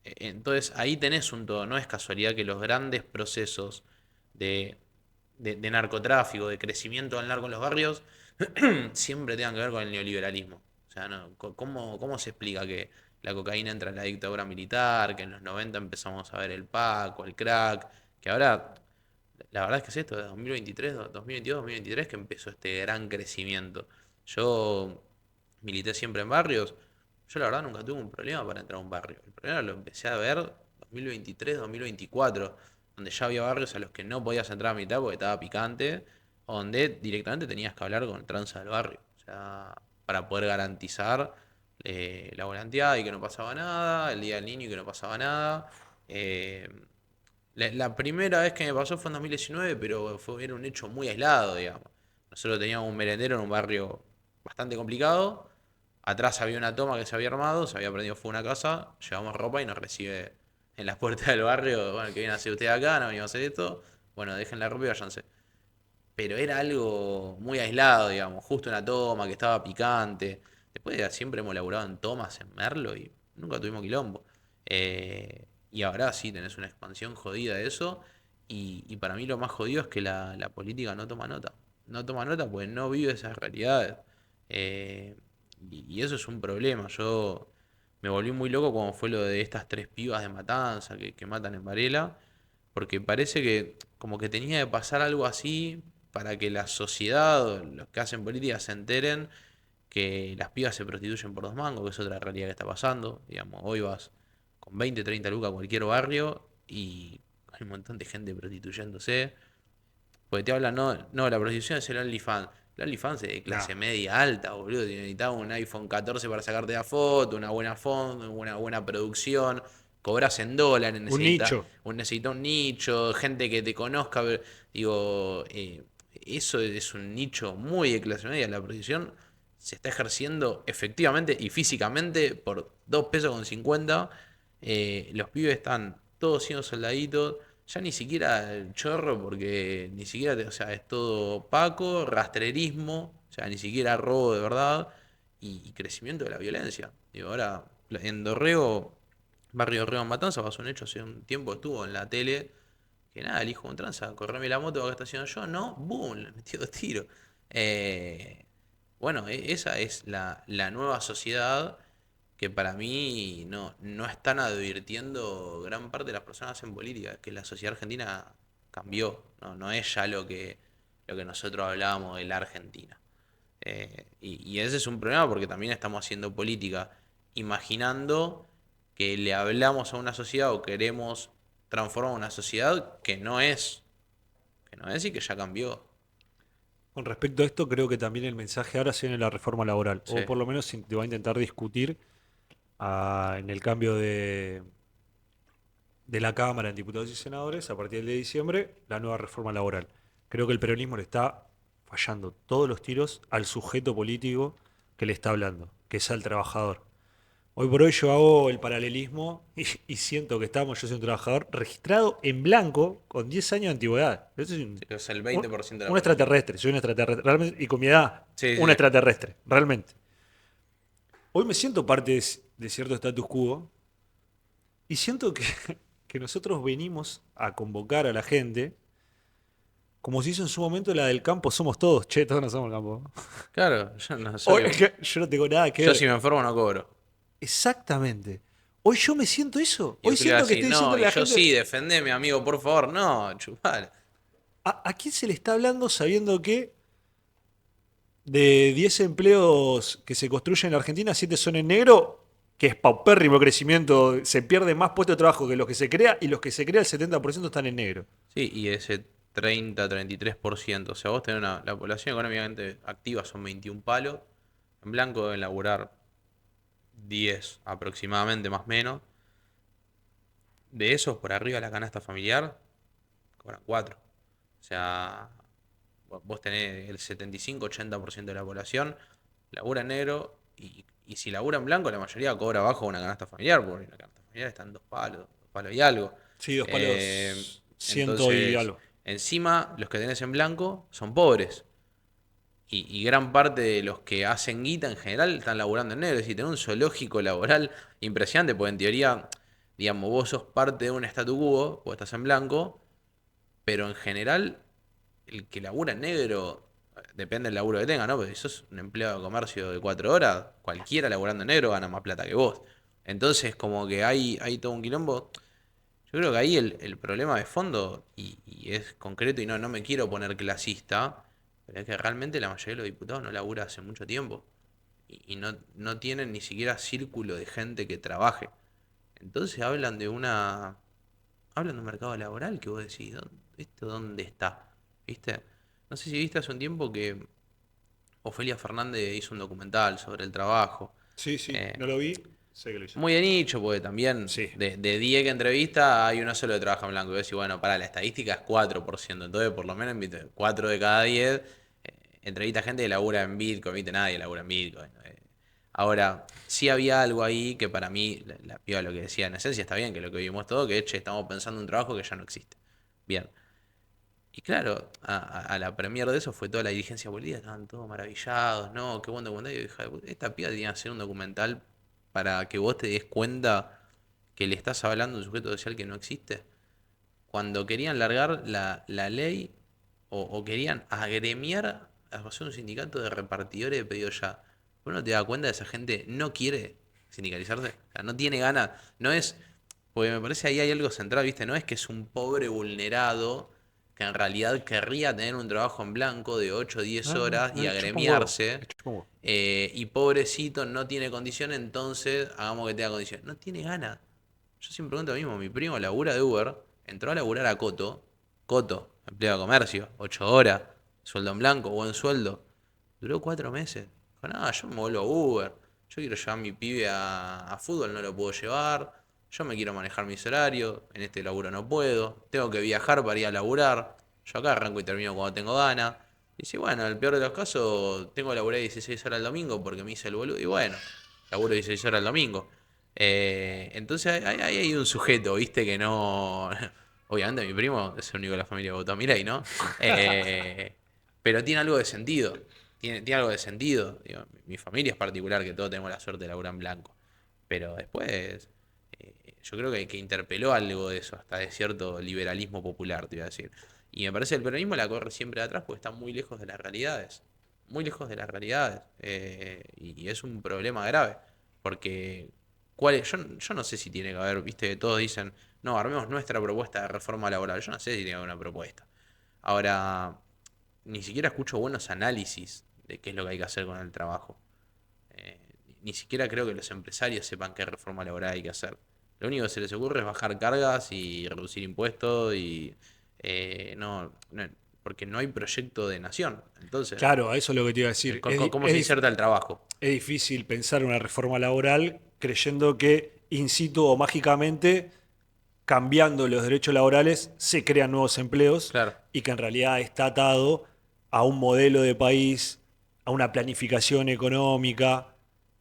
entonces ahí tenés un todo, no es casualidad que los grandes procesos de, de narcotráfico, de crecimiento del narco en los barrios, siempre tengan que ver con el neoliberalismo. O sea, no, ¿cómo se explica que la cocaína entra en la dictadura militar, que en los 90 empezamos a ver el Paco, el crack, que ahora, la verdad es que es esto, de 2023, 2022, 2023, que empezó este gran crecimiento. Yo milité siempre en barrios. Yo la verdad nunca tuve un problema para entrar a un barrio. El problema lo empecé a ver 2023, 2024, donde ya había barrios a los que no podías entrar a mitad porque estaba picante, o donde directamente tenías que hablar con tranza del barrio. O sea, para poder garantizar la volanteada y que no pasaba nada, el día del niño y que no pasaba nada. Eh, la primera vez que me pasó fue en 2019, pero era un hecho muy aislado, digamos. Nosotros teníamos un merendero en un barrio bastante complicado. Atrás había una toma que se había armado, se había prendido fuego una casa, llevamos ropa y nos recibe en las puertas del barrio. Bueno, ¿qué viene a hacer usted acá? No venimos a hacer esto. Bueno, dejen la ropa y váyanse. Pero era algo muy aislado, digamos, justo una toma que estaba picante. Después siempre hemos laburado en tomas en Merlo y nunca tuvimos quilombo. Y ahora sí tenés una expansión jodida de eso. Y para mí lo más jodido es que la política no toma nota. No toma nota porque no vive esas realidades. Eh, y eso es un problema. Yo me volví muy loco cuando fue lo de estas tres pibas de Matanza que matan en Varela, porque parece que como que tenía que pasar algo así para que la sociedad, o los que hacen política, se enteren que las pibas se prostituyen por 2 mangos, que es otra realidad que está pasando. Digamos, hoy vas con 20 30 lucas a cualquier barrio y hay un montón de gente prostituyéndose. Porque te hablan, no, no, la prostitución es el OnlyFans. El OnlyFans es de No. clase media alta, boludo. Necesitas un iPhone 14 para sacarte la foto, una buena foto, una buena producción. Cobras en dólares, Un nicho. necesita un nicho, gente que te conozca. Digo, eso es un nicho muy de clase media. La prostitución se está ejerciendo efectivamente y físicamente por 2 pesos con 50. Los pibes están todos siendo soldaditos. Ya ni siquiera el chorro, porque ni siquiera, o sea, es todo opaco, rastrerismo, o sea, ni siquiera robo de verdad y crecimiento de la violencia. Digo, ahora en Dorrego, barrio Dorrego en Matanza, pasó un hecho hace un tiempo, estuvo en la tele, que nada, el hijo de un tranza, correme la moto, acá estaciono yo, no, boom, le metió 2 tiros. Eh, bueno, esa es la nueva sociedad que para mí no están advirtiendo gran parte de las personas en política, que la sociedad argentina cambió, no es ya lo que nosotros hablábamos de la Argentina. Y ese es un problema porque también estamos haciendo política imaginando que le hablamos a una sociedad o queremos transformar una sociedad que no es y que ya cambió. Con respecto a esto, creo que también el mensaje ahora se viene la reforma laboral, Sí, o por lo menos te va a intentar discutir en el cambio de la Cámara en diputados y senadores a partir del de diciembre, la nueva reforma laboral. Creo que el peronismo le está fallando todos los tiros al sujeto político que le está hablando, que es al trabajador. Hoy por hoy yo hago el paralelismo y siento que yo soy un trabajador registrado en blanco con 10 años de antigüedad. Yo soy sí, es el un- 20% de la un población. extraterrestre, soy un extraterrestre, realmente, y con mi edad, Sí, sí, un sí. extraterrestre, realmente. Hoy me siento parte de cierto status quo y siento que, que nosotros venimos a convocar a la gente como se hizo en su momento la del campo somos todos. Che, todos no somos el campo. Claro, yo no Hoy, soy. yo no tengo nada que Yo si ver. me enfermo no cobro. Exactamente. Hoy yo me siento eso. Y Hoy otro le va a siento que decir, estoy no, diciéndole y a la yo sí, gente, defendeme, amigo, por favor. No, chupar. ¿a quién se le está hablando sabiendo que de 10 empleos que se construyen en la Argentina, 7 son en negro? Que es paupérrimo el crecimiento, se pierde más puestos de trabajo que los que se crea y los que se crea el 70% están en negro. Sí, y ese 33%, o sea, vos tenés la población económicamente activa son 21 palos, en blanco deben laburar 10 aproximadamente, más o menos. De esos, por arriba de la canasta familiar, cobran 4. O sea, vos tenés el 75-80% de la población, labura en negro, y si labura en blanco, la mayoría cobra bajo una canasta familiar, porque una canasta familiar está en 2 palos y algo. Sí, dos Eh, palos, ciento y entonces, algo. encima, los que tenés en blanco son pobres. Y gran parte de los que hacen guita en general están laburando en negro. Es decir, tener un zoológico laboral impresionante, porque en teoría, digamos, vos sos parte de un statu quo, vos estás en blanco, pero en general, el que labura en negro, depende del laburo que tenga, ¿no? Porque si sos un empleado de comercio de 4 horas, cualquiera laburando en negro gana más plata que vos. Entonces, como que hay todo un quilombo. Yo creo que ahí el problema de fondo, y es concreto, y no me quiero poner clasista, pero es que realmente la mayoría de los diputados no labura hace mucho tiempo. Y no tienen ni siquiera círculo de gente que trabaje. Entonces hablan de un mercado laboral que vos decís, ¿esto dónde está? ¿Viste? No sé si viste hace un tiempo que Ofelia Fernández hizo un documental sobre el trabajo. Sí, sí, Eh, no lo vi, sé que lo hizo. Muy de nicho, porque también Sí. de 10 que entrevista hay uno solo que trabaja en blanco. Y vos decís, bueno, para la estadística es 4%. Entonces, por lo menos, ¿viste? 4 de cada 10 entrevista a gente que labura en Bitcoin, ¿viste? Nadie labura en Bitcoin. Ahora, sí había algo ahí que para mí, la piba lo que decía en esencia está bien, que lo que vimos todo, que che, estamos pensando en un trabajo que ya no existe. Bien. Y claro, a la premier de eso fue toda la dirigencia política, estaban todos maravillados, no, qué buen documental. Y yo dije, esta piba tenía que hacer un documental para que vos te des cuenta que le estás hablando a un sujeto social que no existe. cuando querían largar la ley o querían agremiar a hacer un sindicato de repartidores de pedido ya. Uno te da cuenta de esa gente no quiere sindicalizarse, o sea, no tiene ganas, no es, porque me parece ahí hay algo central, ¿viste? No es que es un pobre vulnerado que en realidad querría tener un trabajo en blanco de 8 o 10 No, no, horas no y le chupa un huevo. Le agremiarse, chupa un huevo. y pobrecito no tiene condiciones, entonces hagamos que tenga condiciones. No tiene ganas. Yo siempre pregunto lo mismo, mi primo labura de Uber, entró a laburar a Coto, empleado de comercio, 8 horas, sueldo en blanco, buen sueldo. Duró 4 meses. Dijo, no, yo me vuelvo a Uber, yo quiero llevar a mi pibe a fútbol, no lo puedo llevar, yo me quiero manejar mis horarios, en este laburo no puedo, tengo que viajar para ir a laburar, yo acá arranco y termino cuando tengo ganas. Y si bueno, en el peor de los casos, tengo que laburar 16 horas el domingo porque me hice el boludo, y bueno, laburo 16 horas el domingo. Entonces ahí hay un sujeto, viste, que no. Obviamente mi primo es el único de la familia que votó a Milei, ¿no? Eh, pero tiene algo de sentido. Tiene algo de sentido. Digo, mi familia es particular, que todos tenemos la suerte de laburar en blanco. Pero después, yo creo que interpeló algo de eso, hasta de cierto liberalismo popular, te iba a decir. Y me parece que el peronismo la corre siempre de atrás porque está muy lejos de las realidades. Muy lejos de las realidades. Y es un problema grave. Porque yo no sé si tiene que haber, viste, todos dicen, no, armemos nuestra propuesta de reforma laboral. Yo no sé si tiene que haber una propuesta. Ahora, ni siquiera escucho buenos análisis de qué es lo que hay que hacer con el trabajo. Eh, Ni siquiera creo que los empresarios sepan qué reforma laboral hay que hacer. Lo único que se les ocurre es bajar cargas y reducir impuestos y porque no hay proyecto de nación. Entonces, Claro, a eso es lo que te iba a decir. ¿cómo se inserta el trabajo? Es difícil pensar una reforma laboral creyendo que in situ o mágicamente, cambiando los derechos laborales, se crean nuevos empleos Claro. y que en realidad está atado a un modelo de país, a una planificación económica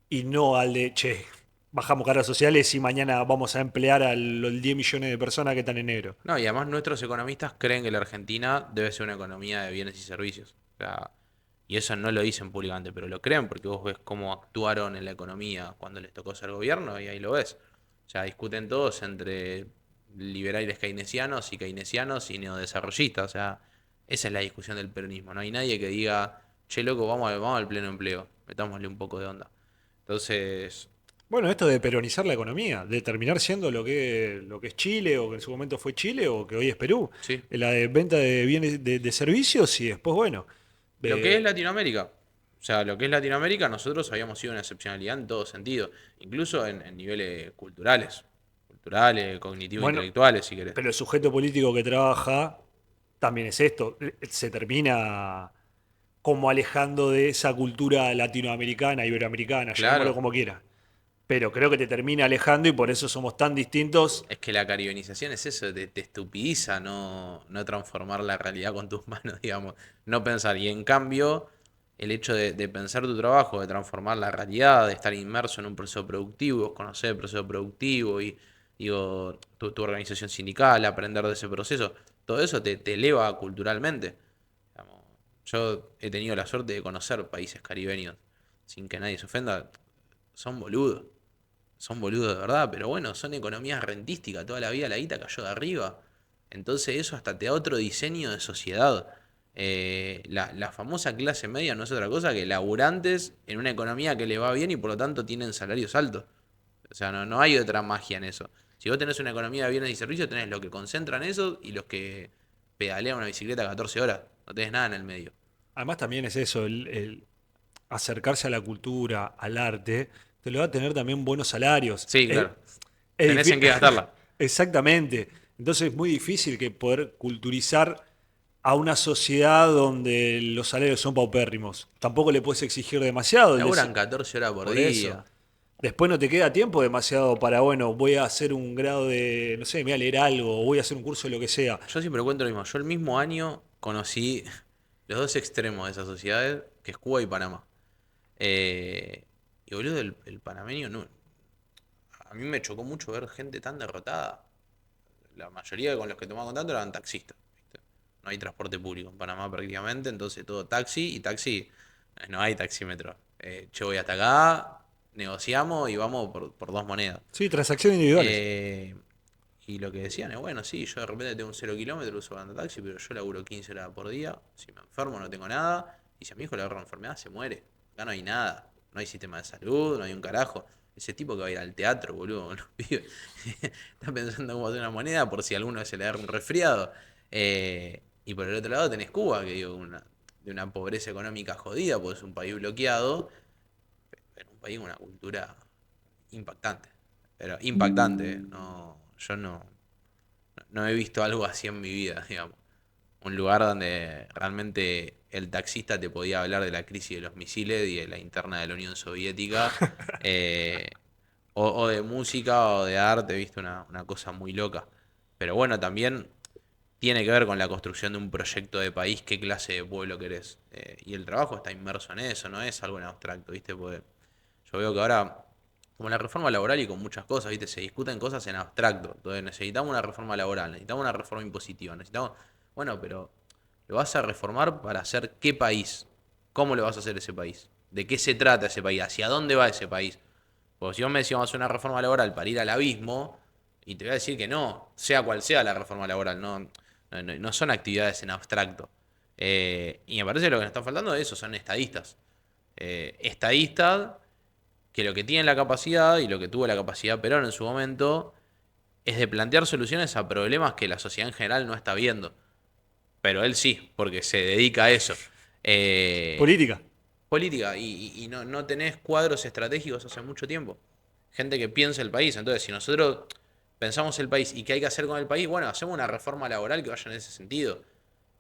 y no al de, che, bajamos cargas sociales y mañana vamos a emplear a los 10 millones de personas que están en negro. No, y además nuestros economistas creen que la Argentina debe ser una economía de bienes y servicios. O sea, y eso no lo dicen públicamente, pero lo creen porque vos ves cómo actuaron en la economía cuando les tocó ser gobierno y ahí lo ves. O sea, discuten todos entre liberales keynesianos y neodesarrollistas. O sea, esa es la discusión del peronismo. No hay nadie que diga, che, loco, vamos al pleno empleo, metámosle un poco de onda. Entonces, Bueno, esto de peronizar la economía, de terminar siendo lo que es Chile o que en su momento fue Chile o que hoy es Perú, sí. la de venta de bienes de servicios y después, bueno, Lo que es de- Latinoamérica. O sea, lo que es Latinoamérica, nosotros habíamos sido una excepcionalidad en todo sentido, incluso en niveles culturales, cognitivos, bueno, intelectuales, si querés. pero el sujeto político que trabaja también es esto, se termina como alejando de esa cultura latinoamericana, iberoamericana, llamémoslo Claro, como quiera. Pero creo que te termina alejando y por eso somos tan distintos. es que la caribenización es eso, te estupidiza no transformar la realidad con tus manos, digamos, no pensar. Y en cambio, el hecho de pensar tu trabajo, de transformar la realidad, de estar inmerso en un proceso productivo, conocer el proceso productivo y digo, tu organización sindical, aprender de ese proceso, todo eso te eleva culturalmente. Digamos, yo he tenido la suerte de conocer países caribeños, sin que nadie se ofenda, son boludos. Son boludos de verdad, pero bueno, son economías rentísticas, toda la vida la guita cayó de arriba. Entonces eso hasta te da otro diseño de sociedad. La famosa clase media no es otra cosa que laburantes en una economía que le va bien y por lo tanto tienen salarios altos. O sea, no hay otra magia en eso. Si vos tenés una economía de bienes y servicios, tenés los que concentran eso y los que pedalean una bicicleta 14 horas. No tenés nada en el medio. Además también es eso, el acercarse a la cultura, al arte, te lo va a tener también buenos salarios. Sí, claro. Es Tenés en qué gastarla. Exactamente. Entonces es muy difícil que poder culturizar a una sociedad donde los salarios son paupérrimos. Tampoco le puedes exigir demasiado. Laburan 14 horas por Por eso. día. Después no te queda tiempo demasiado para, bueno, voy a hacer un grado de, no sé, me voy a leer algo, o voy a hacer un curso de lo que sea. Yo siempre cuento lo mismo. Yo el mismo año conocí los dos extremos de esas sociedades, que es Cuba y Panamá. Y boludo, el panameño no. A mí me chocó mucho ver gente tan derrotada. La mayoría con los que tomaba contacto eran taxistas. ¿Viste? No hay transporte público en Panamá prácticamente, entonces todo taxi y taxi. No hay taxímetro. Yo voy hasta acá, negociamos y vamos por 2 monedas. Sí, transacciones individuales. Eh, Y lo que decían es, bueno, sí, yo de repente tengo un 0 kilómetro, uso taxi, pero yo laburo 15 horas por día. Si me enfermo no tengo nada. Y si a mi hijo le agarra una enfermedad, se muere. Acá no hay nada. No hay sistema de salud, no hay un carajo. Ese tipo que va a ir al teatro, boludo, no vive. Está pensando cómo hacer una moneda por si a alguno se le agarra un resfriado. Y por el otro lado tenés Cuba, que digo, de una pobreza económica jodida, porque es un país bloqueado, pero un país con una cultura impactante. Pero impactante, ¿eh? No, yo no he visto algo así en mi vida, digamos. Un lugar donde realmente el taxista te podía hablar de la crisis de los misiles y de la interna de la Unión Soviética, eh, o de música o de arte, viste, una cosa muy loca. Pero bueno, también tiene que ver con la construcción de un proyecto de país, qué clase de pueblo querés. Y el trabajo está inmerso en eso, no es algo en abstracto, ¿viste? Porque yo veo que ahora, como la reforma laboral y con muchas cosas, ¿viste? Se discuten cosas en abstracto. Entonces necesitamos una reforma laboral, necesitamos una reforma impositiva, necesitamos... Bueno, pero ¿lo vas a reformar para hacer qué país? ¿Cómo lo vas a hacer ese país? ¿De qué se trata ese país? ¿Hacia dónde va ese país? Porque si vos me decís vamos a hacer una reforma laboral para ir al abismo, y te voy a decir que no, sea cual sea la reforma laboral, no son actividades en abstracto. Y me parece que lo que nos está faltando de eso son estadistas. Estadistas que lo que tienen la capacidad, y lo que tuvo la capacidad Perón en su momento, es de plantear soluciones a problemas que la sociedad en general no está viendo. Pero él sí, porque se dedica a eso. Eh, Política. política, y no tenés cuadros estratégicos hace mucho tiempo. Gente que piensa el país. Entonces, si nosotros pensamos el país y qué hay que hacer con el país, bueno, hacemos una reforma laboral que vaya en ese sentido.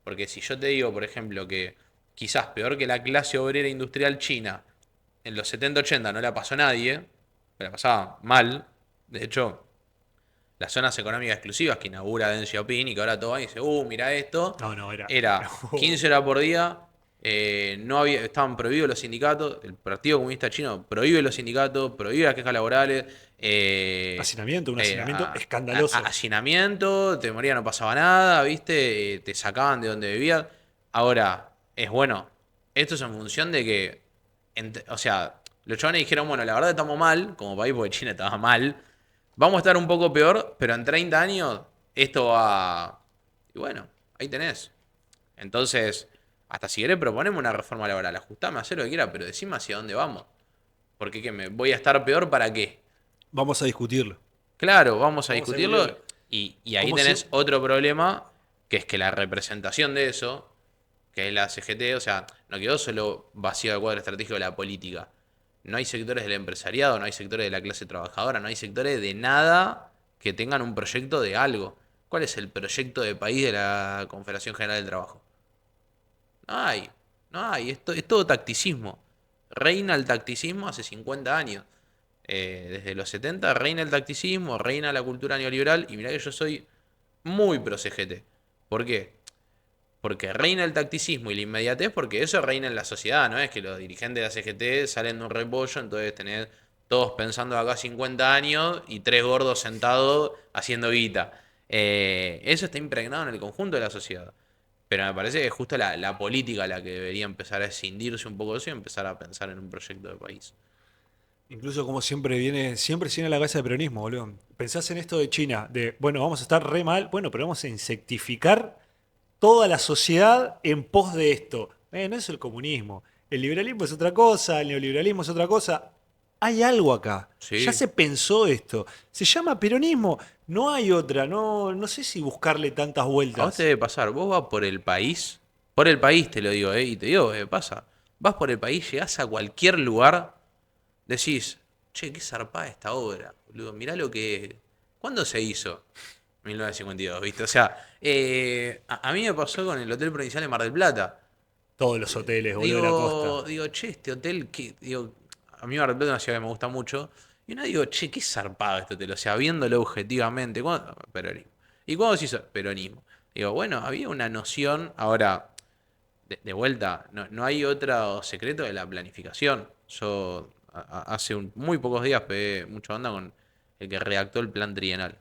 Porque si yo te digo, por ejemplo, que quizás peor que la clase obrera industrial china en los 70-80 no la pasó nadie, la pasaba mal. De hecho, las zonas económicas exclusivas que inaugura Deng Xiaoping y que ahora todo va y dice, mira esto, No, no, era. era 15 horas por día, no había, estaban prohibidos los sindicatos, el Partido Comunista Chino prohíbe los sindicatos, prohíbe las quejas laborales, Hacinamiento, un hacinamiento escandaloso. hacinamiento, te moría, no pasaba nada, ¿viste? Te sacaban de donde vivías. Ahora, es bueno, esto es en función de que, o sea, los chavales dijeron, bueno, la verdad estamos mal, como país, porque China estaba mal, vamos a estar un poco peor, pero en 30 años esto va... Y bueno, ahí tenés. Entonces, hasta si querés proponemos una reforma laboral, ajustame, hacé lo que quieras, pero decime hacia dónde vamos. Porque ¿qué, me voy a estar peor para qué? Vamos a discutirlo. Claro, vamos a Vamos a discutirlo discutirlo. y ahí Como si. tenés otro problema, que es que la representación de eso, que es la CGT, o sea, no quedó solo vacío del cuadro estratégico de la política. No hay sectores del empresariado, no hay sectores de la clase trabajadora, no hay sectores de nada que tengan un proyecto de algo. ¿Cuál es el proyecto de país de la Confederación General del Trabajo? No hay, no hay, es todo tacticismo. Reina el tacticismo hace 50 años. Desde los 70 reina el tacticismo, reina la cultura neoliberal y mirá que yo soy muy pro CGT. ¿Por qué? Porque reina el tacticismo y la inmediatez, porque eso reina en la sociedad, no es que los dirigentes de la CGT salen de un repollo, entonces tenés todos pensando acá 50 años y tres gordos sentados haciendo guita. Eso está impregnado en el conjunto de la sociedad. Pero me parece que es justo la política la que debería empezar a escindirse un poco de eso y empezar a pensar en un proyecto de país. Incluso como siempre se viene a la cabeza del peronismo, boludo. Pensás en esto de China, de, bueno, vamos a estar re mal, bueno, pero vamos a insectificar toda la sociedad en pos de esto. No es el comunismo. El liberalismo es otra cosa, el neoliberalismo es otra cosa. Hay algo acá. Ya Sí. se pensó esto. Se llama peronismo. No hay otra. No, no sé si buscarle tantas A vos te vueltas. debe pasar, vos vas por el país te lo digo, y te digo, pasa. Vas por el país, llegás a cualquier lugar, decís, che, qué zarpada esta obra, boludo, mirá lo que... ¿Cuándo se hizo? 1952, ¿viste? O sea, a mí me pasó con el Hotel Provincial de Mar del Plata. Todos los hoteles, boludo, de la costa. Digo, che, este hotel, que, digo, a mí Mar del Plata es una ciudad que me gusta mucho. Y una digo, che, qué zarpado este hotel. O sea, viéndolo objetivamente, peronismo. ¿Y cuándo se hizo? Peronismo. Digo, bueno, había una noción, ahora, de vuelta, no hay otro secreto de la planificación. Yo hace muy pocos días pegué mucha onda con el que redactó el plan trienal.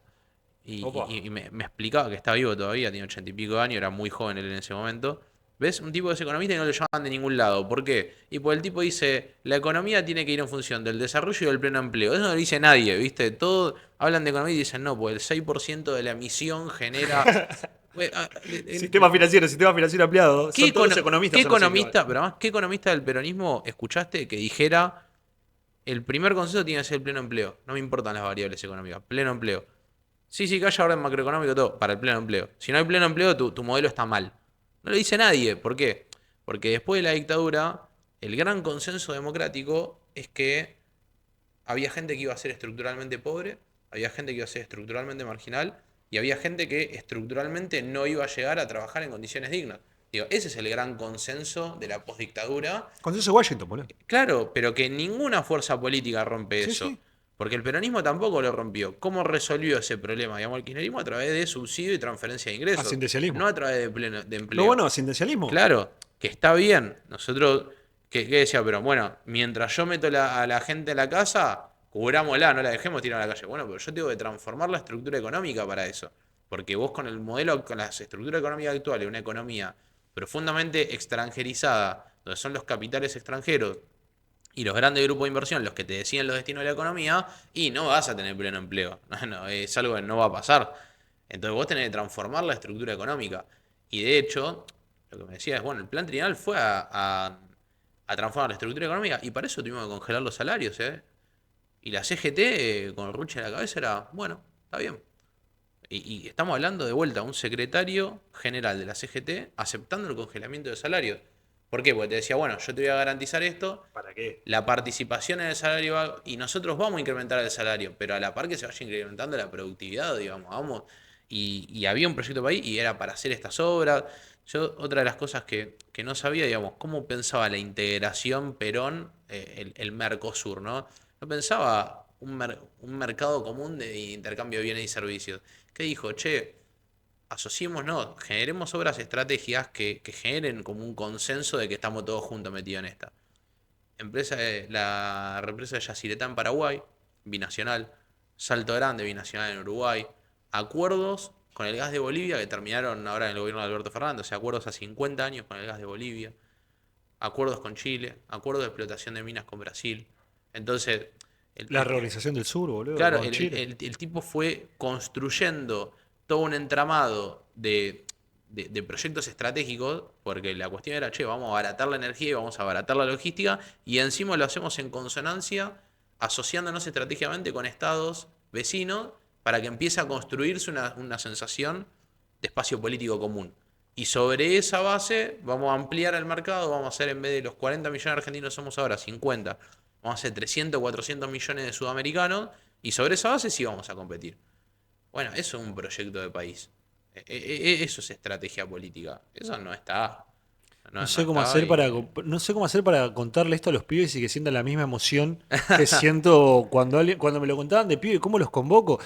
Opa. Y me explicaba que está vivo todavía, tiene 80 y pico de años, era muy joven él en ese momento. ¿Ves? Un tipo que es economista y no lo llaman de ningún lado. ¿Por qué? Y pues el tipo dice, la economía tiene que ir en función del desarrollo y del pleno empleo. Eso no lo dice nadie, ¿viste? Todos hablan de economía y dicen, no, pues el 6% de la emisión genera... Sistema financiero ampliado. ¿Qué, Son todos los qué economistas, son así igual. economista, pero además, qué economista del peronismo escuchaste que dijera el primer consenso tiene que ser el pleno empleo? No me importan las variables económicas, pleno empleo. Sí, sí, que haya orden macroeconómico, todo, para el pleno empleo. Si no hay pleno empleo, tu modelo está mal. No lo dice nadie. ¿Por qué? Porque después de la dictadura, el gran consenso democrático es que había gente que iba a ser estructuralmente pobre, había gente que iba a ser estructuralmente marginal y había gente que estructuralmente no iba a llegar a trabajar en condiciones dignas. Digo, ese es el gran consenso de la postdictadura. Consenso de Washington, boludo. Claro, pero que ninguna fuerza política rompe Sí, eso. sí. Porque el peronismo tampoco lo rompió. ¿Cómo resolvió ese problema? Digamos, el kirchnerismo a través de subsidio y transferencia de ingresos, no Asistencialismo. a través de No, empleo. bueno, asistencialismo. Claro, que está bien. Nosotros, ¿qué decía? Pero bueno, mientras yo meto a la gente en la casa, cubrámosla, no la dejemos tirar a la calle. Bueno, pero yo tengo que transformar la estructura económica para eso. Porque vos con el modelo, con la estructura económica actual, una economía profundamente extranjerizada, donde son los capitales extranjeros y los grandes grupos de inversión los que te deciden los destinos de la economía, y no vas a tener pleno empleo. No, es algo que no va a pasar. Entonces vos tenés que transformar la estructura económica. Y de hecho, lo que me decía es, bueno, el plan trienal fue a transformar la estructura económica y para eso tuvimos que congelar los salarios, ¿eh? Y la CGT, con el Ruche en la cabeza, era, bueno, está bien. Y estamos hablando de vuelta a un secretario general de la CGT aceptando el congelamiento de salarios. ¿Por qué? Porque te decía, bueno, yo te voy a garantizar esto, ¿Para qué? la participación en el salario y nosotros vamos a incrementar el salario, pero a la par que se vaya incrementando la productividad, digamos, vamos. Y había un proyecto país y era para hacer estas obras. Yo, otra de las cosas que no sabía, digamos, cómo pensaba la integración Perón, el Mercosur, ¿no? No pensaba un mercado común de intercambio de bienes y servicios. ¿Qué dijo? Che, asociémonos, generemos obras estratégicas que generen como un consenso de que estamos todos juntos metidos en esta. La represa de Yacyretá en Paraguay, binacional. Salto Grande, binacional en Uruguay. Acuerdos con el gas de Bolivia que terminaron ahora en el gobierno de Alberto Fernández, o sea, acuerdos a 50 años con el gas de Bolivia. Acuerdos con Chile, acuerdos de explotación de minas con Brasil. Entonces, el, La el- reorganización del sur, boludo, claro, con Chile. el tipo fue construyendo todo un entramado de proyectos estratégicos, porque la cuestión era, che, vamos a abaratar la energía y vamos a abaratar la logística, y encima lo hacemos en consonancia, asociándonos estratégicamente con estados vecinos, para que empiece a construirse una sensación de espacio político común. Y sobre esa base vamos a ampliar el mercado, vamos a hacer en vez de los 40 millones de argentinos somos ahora 50, vamos a hacer 300 o 400 millones de sudamericanos y sobre esa base sí vamos a competir. Bueno, eso es un proyecto de país. Eso es estrategia política. Eso no está. No No sé cómo está hacer y... no sé cómo hacer para contarle esto a los pibes y que sientan la misma emoción que siento cuando me lo contaban de pibe, cómo los convoco.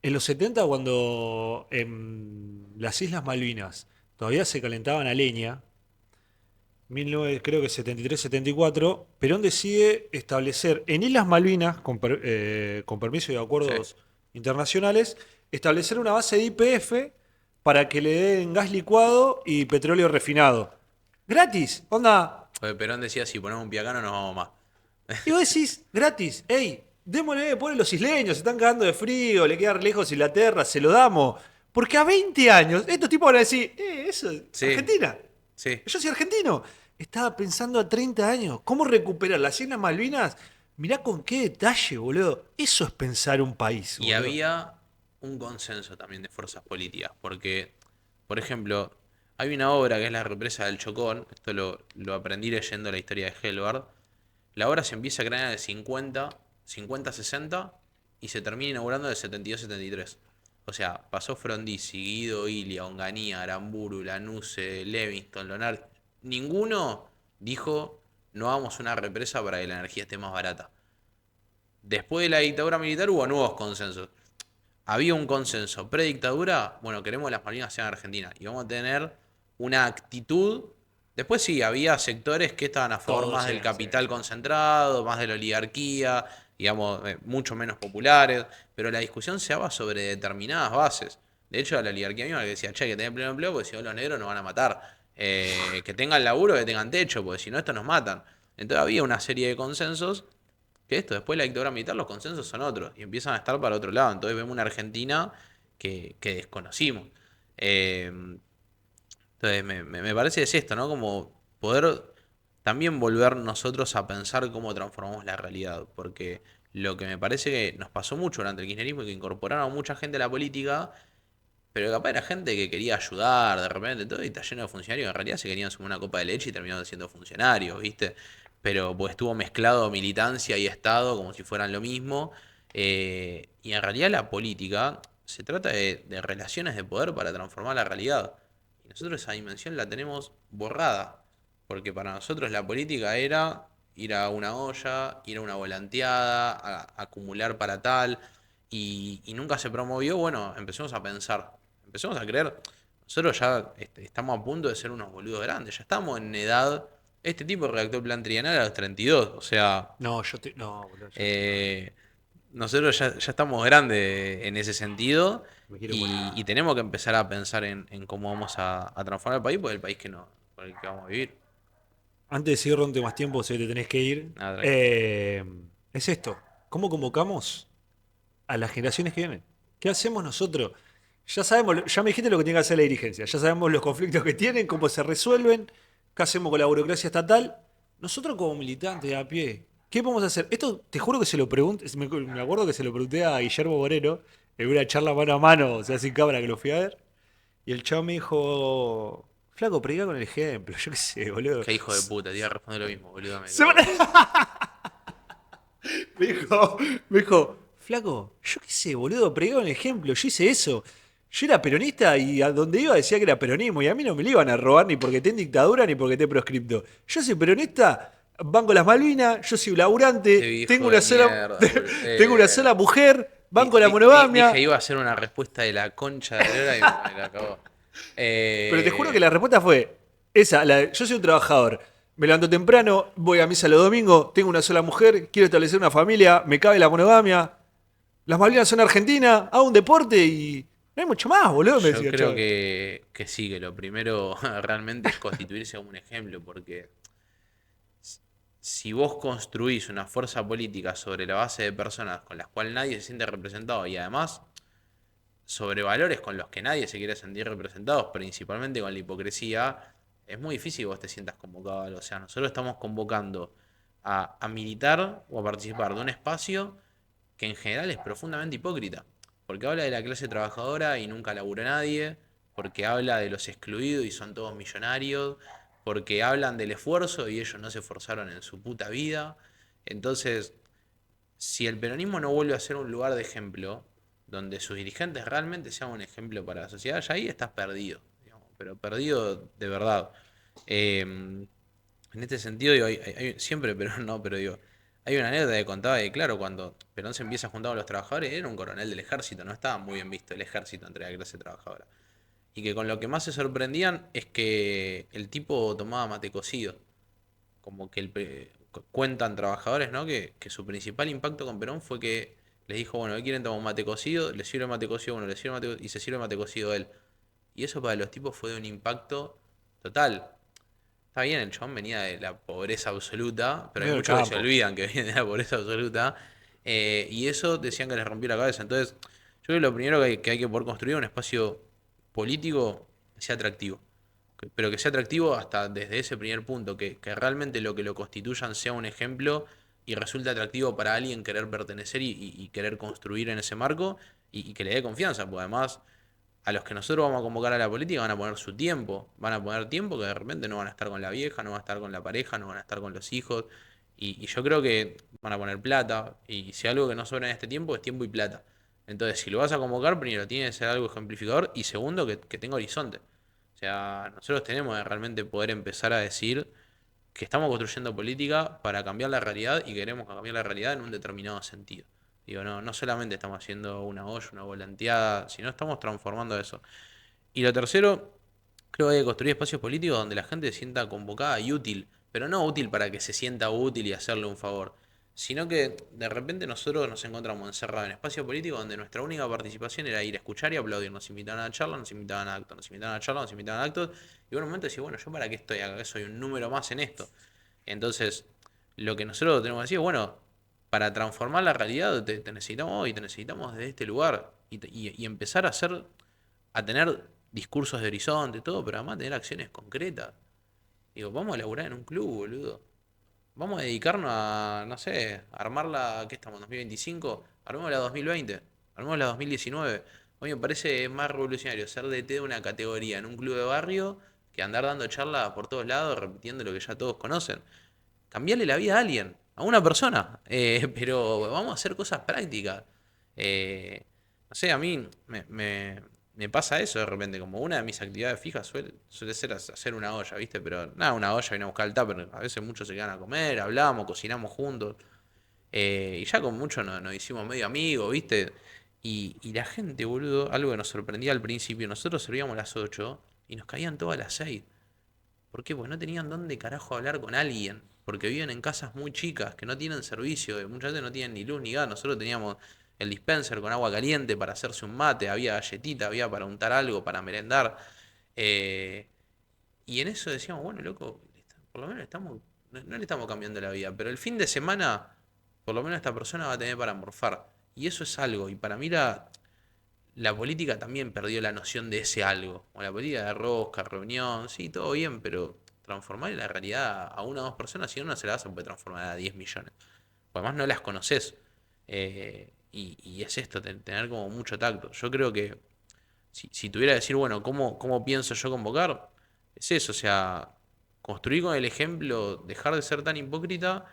En los 70, cuando en las Islas Malvinas todavía se calentaban a leña, 19, creo que 73-74, Perón decide establecer en Islas Malvinas, con permiso y de Sí. acuerdos internacionales, establecer una base de YPF para que le den gas licuado y petróleo refinado. Gratis, onda. Porque Perón decía, si ponemos un piacano nos vamos más. Y vos decís, gratis, ey, démosle, ponen los isleños, se están cagando de frío, le queda lejos Inglaterra, se lo damos. Porque a 20 años, estos tipos van a decir, eso es Sí, Argentina. sí. Yo soy argentino. Estaba pensando a 30 años, ¿cómo recuperar las Islas Malvinas? Mirá con qué detalle, boludo. Eso es pensar un país, Y boludo. había un consenso también de fuerzas políticas, porque, por ejemplo, hay una obra que es La represa del Chocón, esto lo aprendí leyendo la historia de Helbard. La obra se empieza a crear en el 50-60 y se termina inaugurando en el 72-73. O sea, pasó Frondizi, Guido Ilia, Onganía, Aramburu, Lanuse, Levingston, Leonard. Ninguno dijo no hagamos una represa para que la energía esté más barata. Después de la dictadura militar hubo nuevos consensos. Había un consenso predictadura, bueno, queremos que las Malvinas sean Argentina y vamos a tener una actitud. Después sí, había sectores que estaban a favor Todos más del eran, sí. capital concentrado, más de la oligarquía, digamos, mucho menos populares, pero la discusión se daba sobre determinadas bases. De hecho, a la oligarquía misma que decía, che, que tener pleno empleo, porque si no los negros nos van a matar. que tengan laburo, que tengan techo, porque si no, estos nos matan. Entonces había una serie de consensos, que esto, después de la dictadura militar, los consensos son otros, y empiezan a estar para otro lado. Entonces vemos una Argentina que desconocimos. Eh, entonces me parece que es esto, ¿no? Como poder también volver nosotros a pensar cómo transformamos la realidad, porque lo que me parece que nos pasó mucho durante el kirchnerismo y que incorporaron a mucha gente a la política, pero capaz era gente que quería ayudar de repente, todo, y está lleno de funcionarios que en realidad se querían sumar una copa de leche y terminaron siendo funcionarios, ¿viste? Pero pues estuvo mezclado militancia y Estado como si fueran lo mismo. Y en realidad la política se trata de relaciones de poder para transformar la realidad. Y nosotros esa dimensión la tenemos borrada. Porque para nosotros la política era ir a una olla, ir a una volanteada, acumular para tal, y nunca se promovió. Bueno, empecemos a pensar, empecemos a creer. Nosotros ya estamos a punto de ser unos boludos grandes, ya estamos en edad. Este tipo redactó el plan trienal a los 32, o sea, No, no, boludo, yo estoy todavía. eh, nosotros ya estamos grandes en ese sentido Me quiero morir. y tenemos que empezar a pensar en cómo vamos a transformar el país, porque el país que no, por el que vamos a vivir. Antes de seguir dándote más tiempo, sé que te tenés que ir. Nada, tranqui. Es esto. ¿Cómo convocamos a las generaciones que vienen? ¿Qué hacemos nosotros? Ya sabemos, ya me dijiste lo que tiene que hacer la dirigencia. Ya sabemos los conflictos que tienen, cómo se resuelven, qué hacemos con la burocracia estatal. Nosotros como militantes de a pie, ¿qué podemos hacer? Esto te juro que se lo pregunté, me acuerdo que se lo pregunté a Guillermo Moreno en una charla mano a mano, o sea, sin cámara que lo fui a ver. Y el chavo me dijo, flaco, predica con el ejemplo. Yo qué sé, boludo. Qué hijo de puta, te iba a responder lo mismo, boludo, me Se cago. Me dijo, me dijo, flaco, yo qué sé, boludo, predicaba un ejemplo, yo hice eso. Yo era peronista y a donde iba decía que era peronismo y a mí no me lo iban a robar ni porque esté en dictadura ni porque esté proscripto. Yo soy peronista, banco las Malvinas, yo soy Qué laburante, viejo de mierda, boludo. tengo una sola mujer, banco la Dije monogamia. iba a hacer una respuesta de la concha de la lora y me la acabó. Pero te juro que Eh, la respuesta fue esa, yo soy un trabajador. Me levanto temprano, voy a misa los domingos, tengo una sola mujer, quiero establecer una familia, me cabe la monogamia. Las Malvinas son Argentina, hago un deporte y no hay mucho más, boludo, me yo decía, creo chaval. que sí, que lo primero realmente es constituirse como un ejemplo, porque si vos construís una fuerza política sobre la base de personas con las cuales nadie se siente representado y además sobre valores con los que nadie se quiere sentir representados, principalmente con la hipocresía, es muy difícil que vos te sientas convocado a algo. O sea, nosotros estamos convocando a militar o a participar de un espacio que en general es profundamente hipócrita, porque habla de la clase trabajadora y nunca laburó nadie, porque habla de los excluidos y son todos millonarios, porque hablan del esfuerzo y ellos no se esforzaron en su puta vida. Entonces, si el peronismo no vuelve a ser un lugar de ejemplo, donde sus dirigentes realmente sean un ejemplo para la sociedad, ya ahí estás perdido, digamos, pero perdido de verdad. En este sentido, digo, siempre, pero no, pero digo, hay una anécdota que contaba que, claro, cuando Perón se empieza a juntar con los trabajadores, era un coronel del ejército, no estaba muy bien visto el ejército entre la clase trabajadora. Y que con lo que más se sorprendían es que el tipo tomaba mate cocido, como que cuentan trabajadores, ¿no? Que su principal impacto con Perón fue que les dijo, bueno, ¿qué quieren tomar un mate cocido? Les sirve mate cocido, bueno, les sirve mate y se sirve mate cocido a él. Y eso para los tipos fue de un impacto total. Está bien, el chabón venía de la pobreza absoluta, pero hay Medio del muchos que se campo. olvidan que vienen de la pobreza absoluta. Y eso decían que les rompió la cabeza. Entonces, yo creo que lo primero que hay que poder construir es un espacio político que sea atractivo, pero que sea atractivo hasta desde ese primer punto, que realmente lo que lo constituyan sea un ejemplo y resulte atractivo para alguien querer pertenecer y querer construir en ese marco y que le dé confianza, porque además a los que nosotros vamos a convocar a la política van a poner su tiempo, van a poner tiempo que de repente no van a estar con la vieja, no van a estar con la pareja, no van a estar con los hijos, y yo creo que van a poner plata, y si algo que no sobra en este tiempo es tiempo y plata. Entonces, si lo vas a convocar, primero tiene que ser algo ejemplificador y segundo, que tenga horizonte. O sea, nosotros tenemos que realmente poder empezar a decir que estamos construyendo política para cambiar la realidad y queremos cambiar la realidad en un determinado sentido. Digo, no solamente estamos haciendo una olla, una volanteada, sino estamos transformando eso. Y lo tercero, creo que hay que construir espacios políticos donde la gente se sienta convocada y útil, pero no útil para que se sienta útil y hacerle un favor, sino que de repente nosotros nos encontramos encerrados en espacio político donde nuestra única participación era ir a escuchar y aplaudir. Nos invitaban a charla, nos invitaban a actos, nos invitaban a charla, nos invitaban a actos. Y en un momento decía, bueno, ¿yo para qué estoy acá? Soy un número más en esto. Entonces, lo que nosotros tenemos que decir, bueno, para transformar la realidad te necesitamos hoy, te necesitamos desde este lugar. Y empezar a tener discursos de horizonte, todo, pero además tener acciones concretas. Digo, vamos a laburar en un club, boludo. Vamos a dedicarnos a, no sé, a armarla, ¿qué estamos? ¿2025? Armemos la 2020, armemos la 2019. Hoy me parece más revolucionario ser DT de una categoría en un club de barrio que andar dando charlas por todos lados, repitiendo lo que ya todos conocen. Cambiarle la vida a alguien, a una persona, pero vamos a hacer cosas prácticas. Eh, no sé, a mí me pasa eso de repente, como una de mis actividades fijas suele ser hacer una olla, ¿viste? Pero nada, una olla, viene a buscar el tupper, a veces muchos se quedan a comer, hablamos, cocinamos juntos, y ya con mucho nos hicimos medio amigos, ¿viste? Y la gente, boludo, algo que nos sorprendía al principio, nosotros servíamos a las 8 y nos caían todas a las 6. ¿Por qué? Pues no tenían dónde carajo hablar con alguien. Porque viven en casas muy chicas, que no tienen servicio, muchas veces no tienen ni luz ni gas. Nosotros teníamos el dispenser con agua caliente para hacerse un mate, había galletita, había para untar algo, para merendar. Eh, y en eso decíamos, bueno, loco, por lo menos no le estamos cambiando la vida, pero el fin de semana, por lo menos esta persona va a tener para morfar. Y eso es algo. Y para mí la política también perdió la noción de ese algo. O la política de rosca, reunión, sí, todo bien, pero transformar la realidad a una o dos personas, si no, no se la vas a poder transformar a 10 millones. Porque además no las conoces. Y es esto, tener como mucho tacto. Yo creo que si tuviera que decir, bueno, ¿cómo pienso yo convocar? Es eso, o sea, construir con el ejemplo, dejar de ser tan hipócrita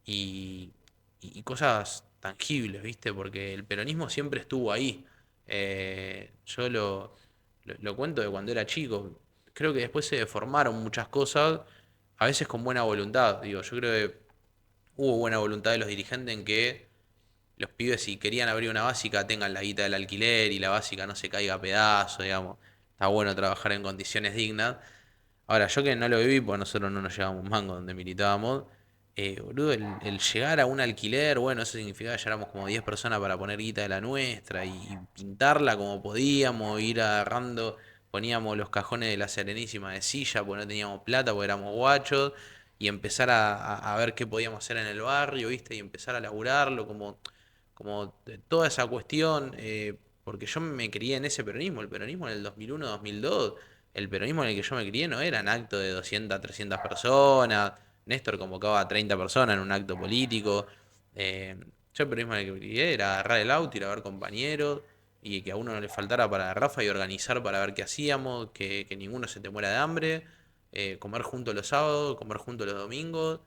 y, y cosas tangibles, ¿viste? Porque el peronismo siempre estuvo ahí. Yo lo cuento de cuando era chico. Creo que después se deformaron muchas cosas, a veces con buena voluntad. Digo, yo creo que hubo buena voluntad de los dirigentes en que los pibes si querían abrir una básica tengan la guita del alquiler y la básica no se caiga a pedazos, digamos. Está bueno trabajar en condiciones dignas. Ahora, yo que no lo viví, pues nosotros no nos llevábamos un mango donde militábamos, boludo, el llegar a un alquiler, bueno, eso significaba que ya éramos como 10 personas para poner guita de la nuestra y pintarla como podíamos, ir agarrando, poníamos los cajones de la Serenísima de silla, porque no teníamos plata, porque éramos guachos, y empezar a ver qué podíamos hacer en el barrio, ¿viste? Y empezar a laburarlo, como toda esa cuestión, porque yo me crié en ese peronismo, el peronismo en el 2001-2002, el peronismo en el que yo me crié no eran actos de 200, 300 personas, Néstor convocaba a 30 personas en un acto político, yo el peronismo en el que me crié era agarrar el auto, ir a ver compañeros, y que a uno no le faltara para la Rafa y organizar para ver qué hacíamos, que ninguno se te muera de hambre, comer juntos los sábados, comer juntos los domingos,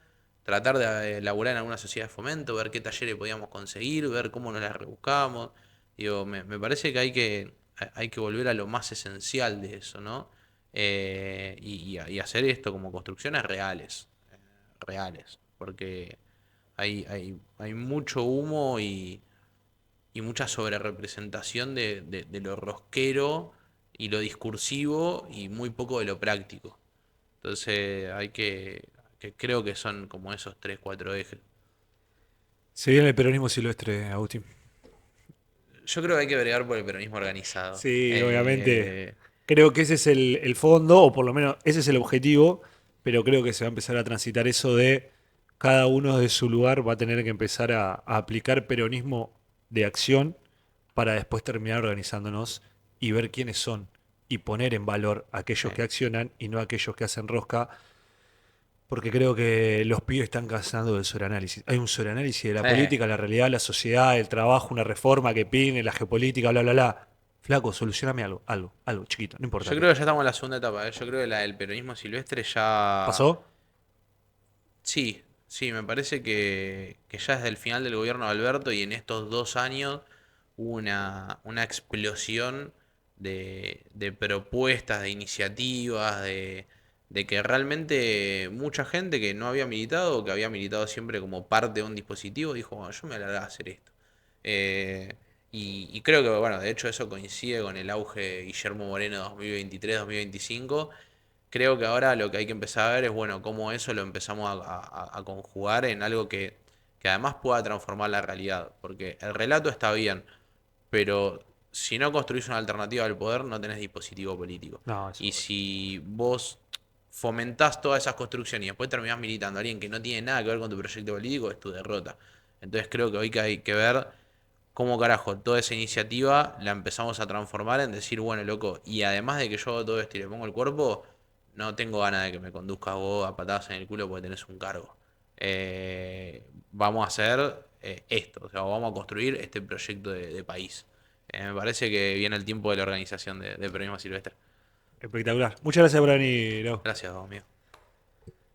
tratar de laburar en alguna sociedad de fomento, ver qué talleres podíamos conseguir, ver cómo nos las rebuscábamos. Digo, me parece que hay que volver a lo más esencial de eso, ¿no? Y hacer esto como construcciones reales, reales, porque hay mucho humo y mucha sobrerepresentación de lo rosquero y lo discursivo y muy poco de lo práctico. Entonces que creo que son como esos tres, cuatro ejes. Se viene el peronismo silvestre, Agustín. Yo creo que hay que bregar por el peronismo organizado. Sí, obviamente. Creo que ese es el fondo, o por lo menos ese es el objetivo, pero creo que se va a empezar a transitar eso de cada uno de su lugar va a tener que empezar a aplicar peronismo de acción para después terminar organizándonos y ver quiénes son y poner en valor a aquellos que accionan y no a aquellos que hacen rosca, porque creo que los pibes están cansando del sobreanálisis. Hay un sobreanálisis de la Eh, política, la realidad, la sociedad, el trabajo, una reforma que piden, la geopolítica, bla, bla, bla. Flaco, solucioname algo chiquito, no importa yo qué. creo que ya estamos en la segunda etapa. Yo creo que la del peronismo silvestre ya. ¿Pasó? Sí, sí, me parece que ya desde el final del gobierno de Alberto y en estos 2 años hubo una explosión de propuestas, de iniciativas, de que realmente mucha gente que no había militado o que había militado siempre como parte de un dispositivo dijo, "Bueno, yo me alargaba a hacer esto". Eh, y creo que, bueno, de hecho eso coincide con el auge de Guillermo Moreno 2023-2025. Creo que ahora lo que hay que empezar a ver es, bueno, cómo eso lo empezamos a conjugar en algo que que además pueda transformar la realidad. Porque el relato está bien, pero si no construís una alternativa al poder, no tenés dispositivo político. No, eso Y si vos fomentás todas esas construcciones y después terminás militando a alguien que no tiene nada que ver con tu proyecto político, es tu derrota. Entonces creo que hoy que hay que ver cómo carajo toda esa iniciativa la empezamos a transformar en decir, bueno, loco, y además de que yo hago todo esto y le pongo el cuerpo, no tengo ganas de que me conduzcas vos a patadas en el culo porque tenés un cargo. Vamos a hacer esto, o sea, vamos a construir este proyecto de país. Me parece que viene el tiempo de la organización de Periodismo Silvestre. espectacular. Muchas gracias por venir, Lau. Gracias, amigo.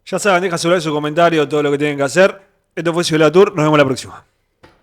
Ya saben, deja su like, su comentario, todo lo que tienen que hacer. Esto fue Ciudad Tour, nos vemos la próxima.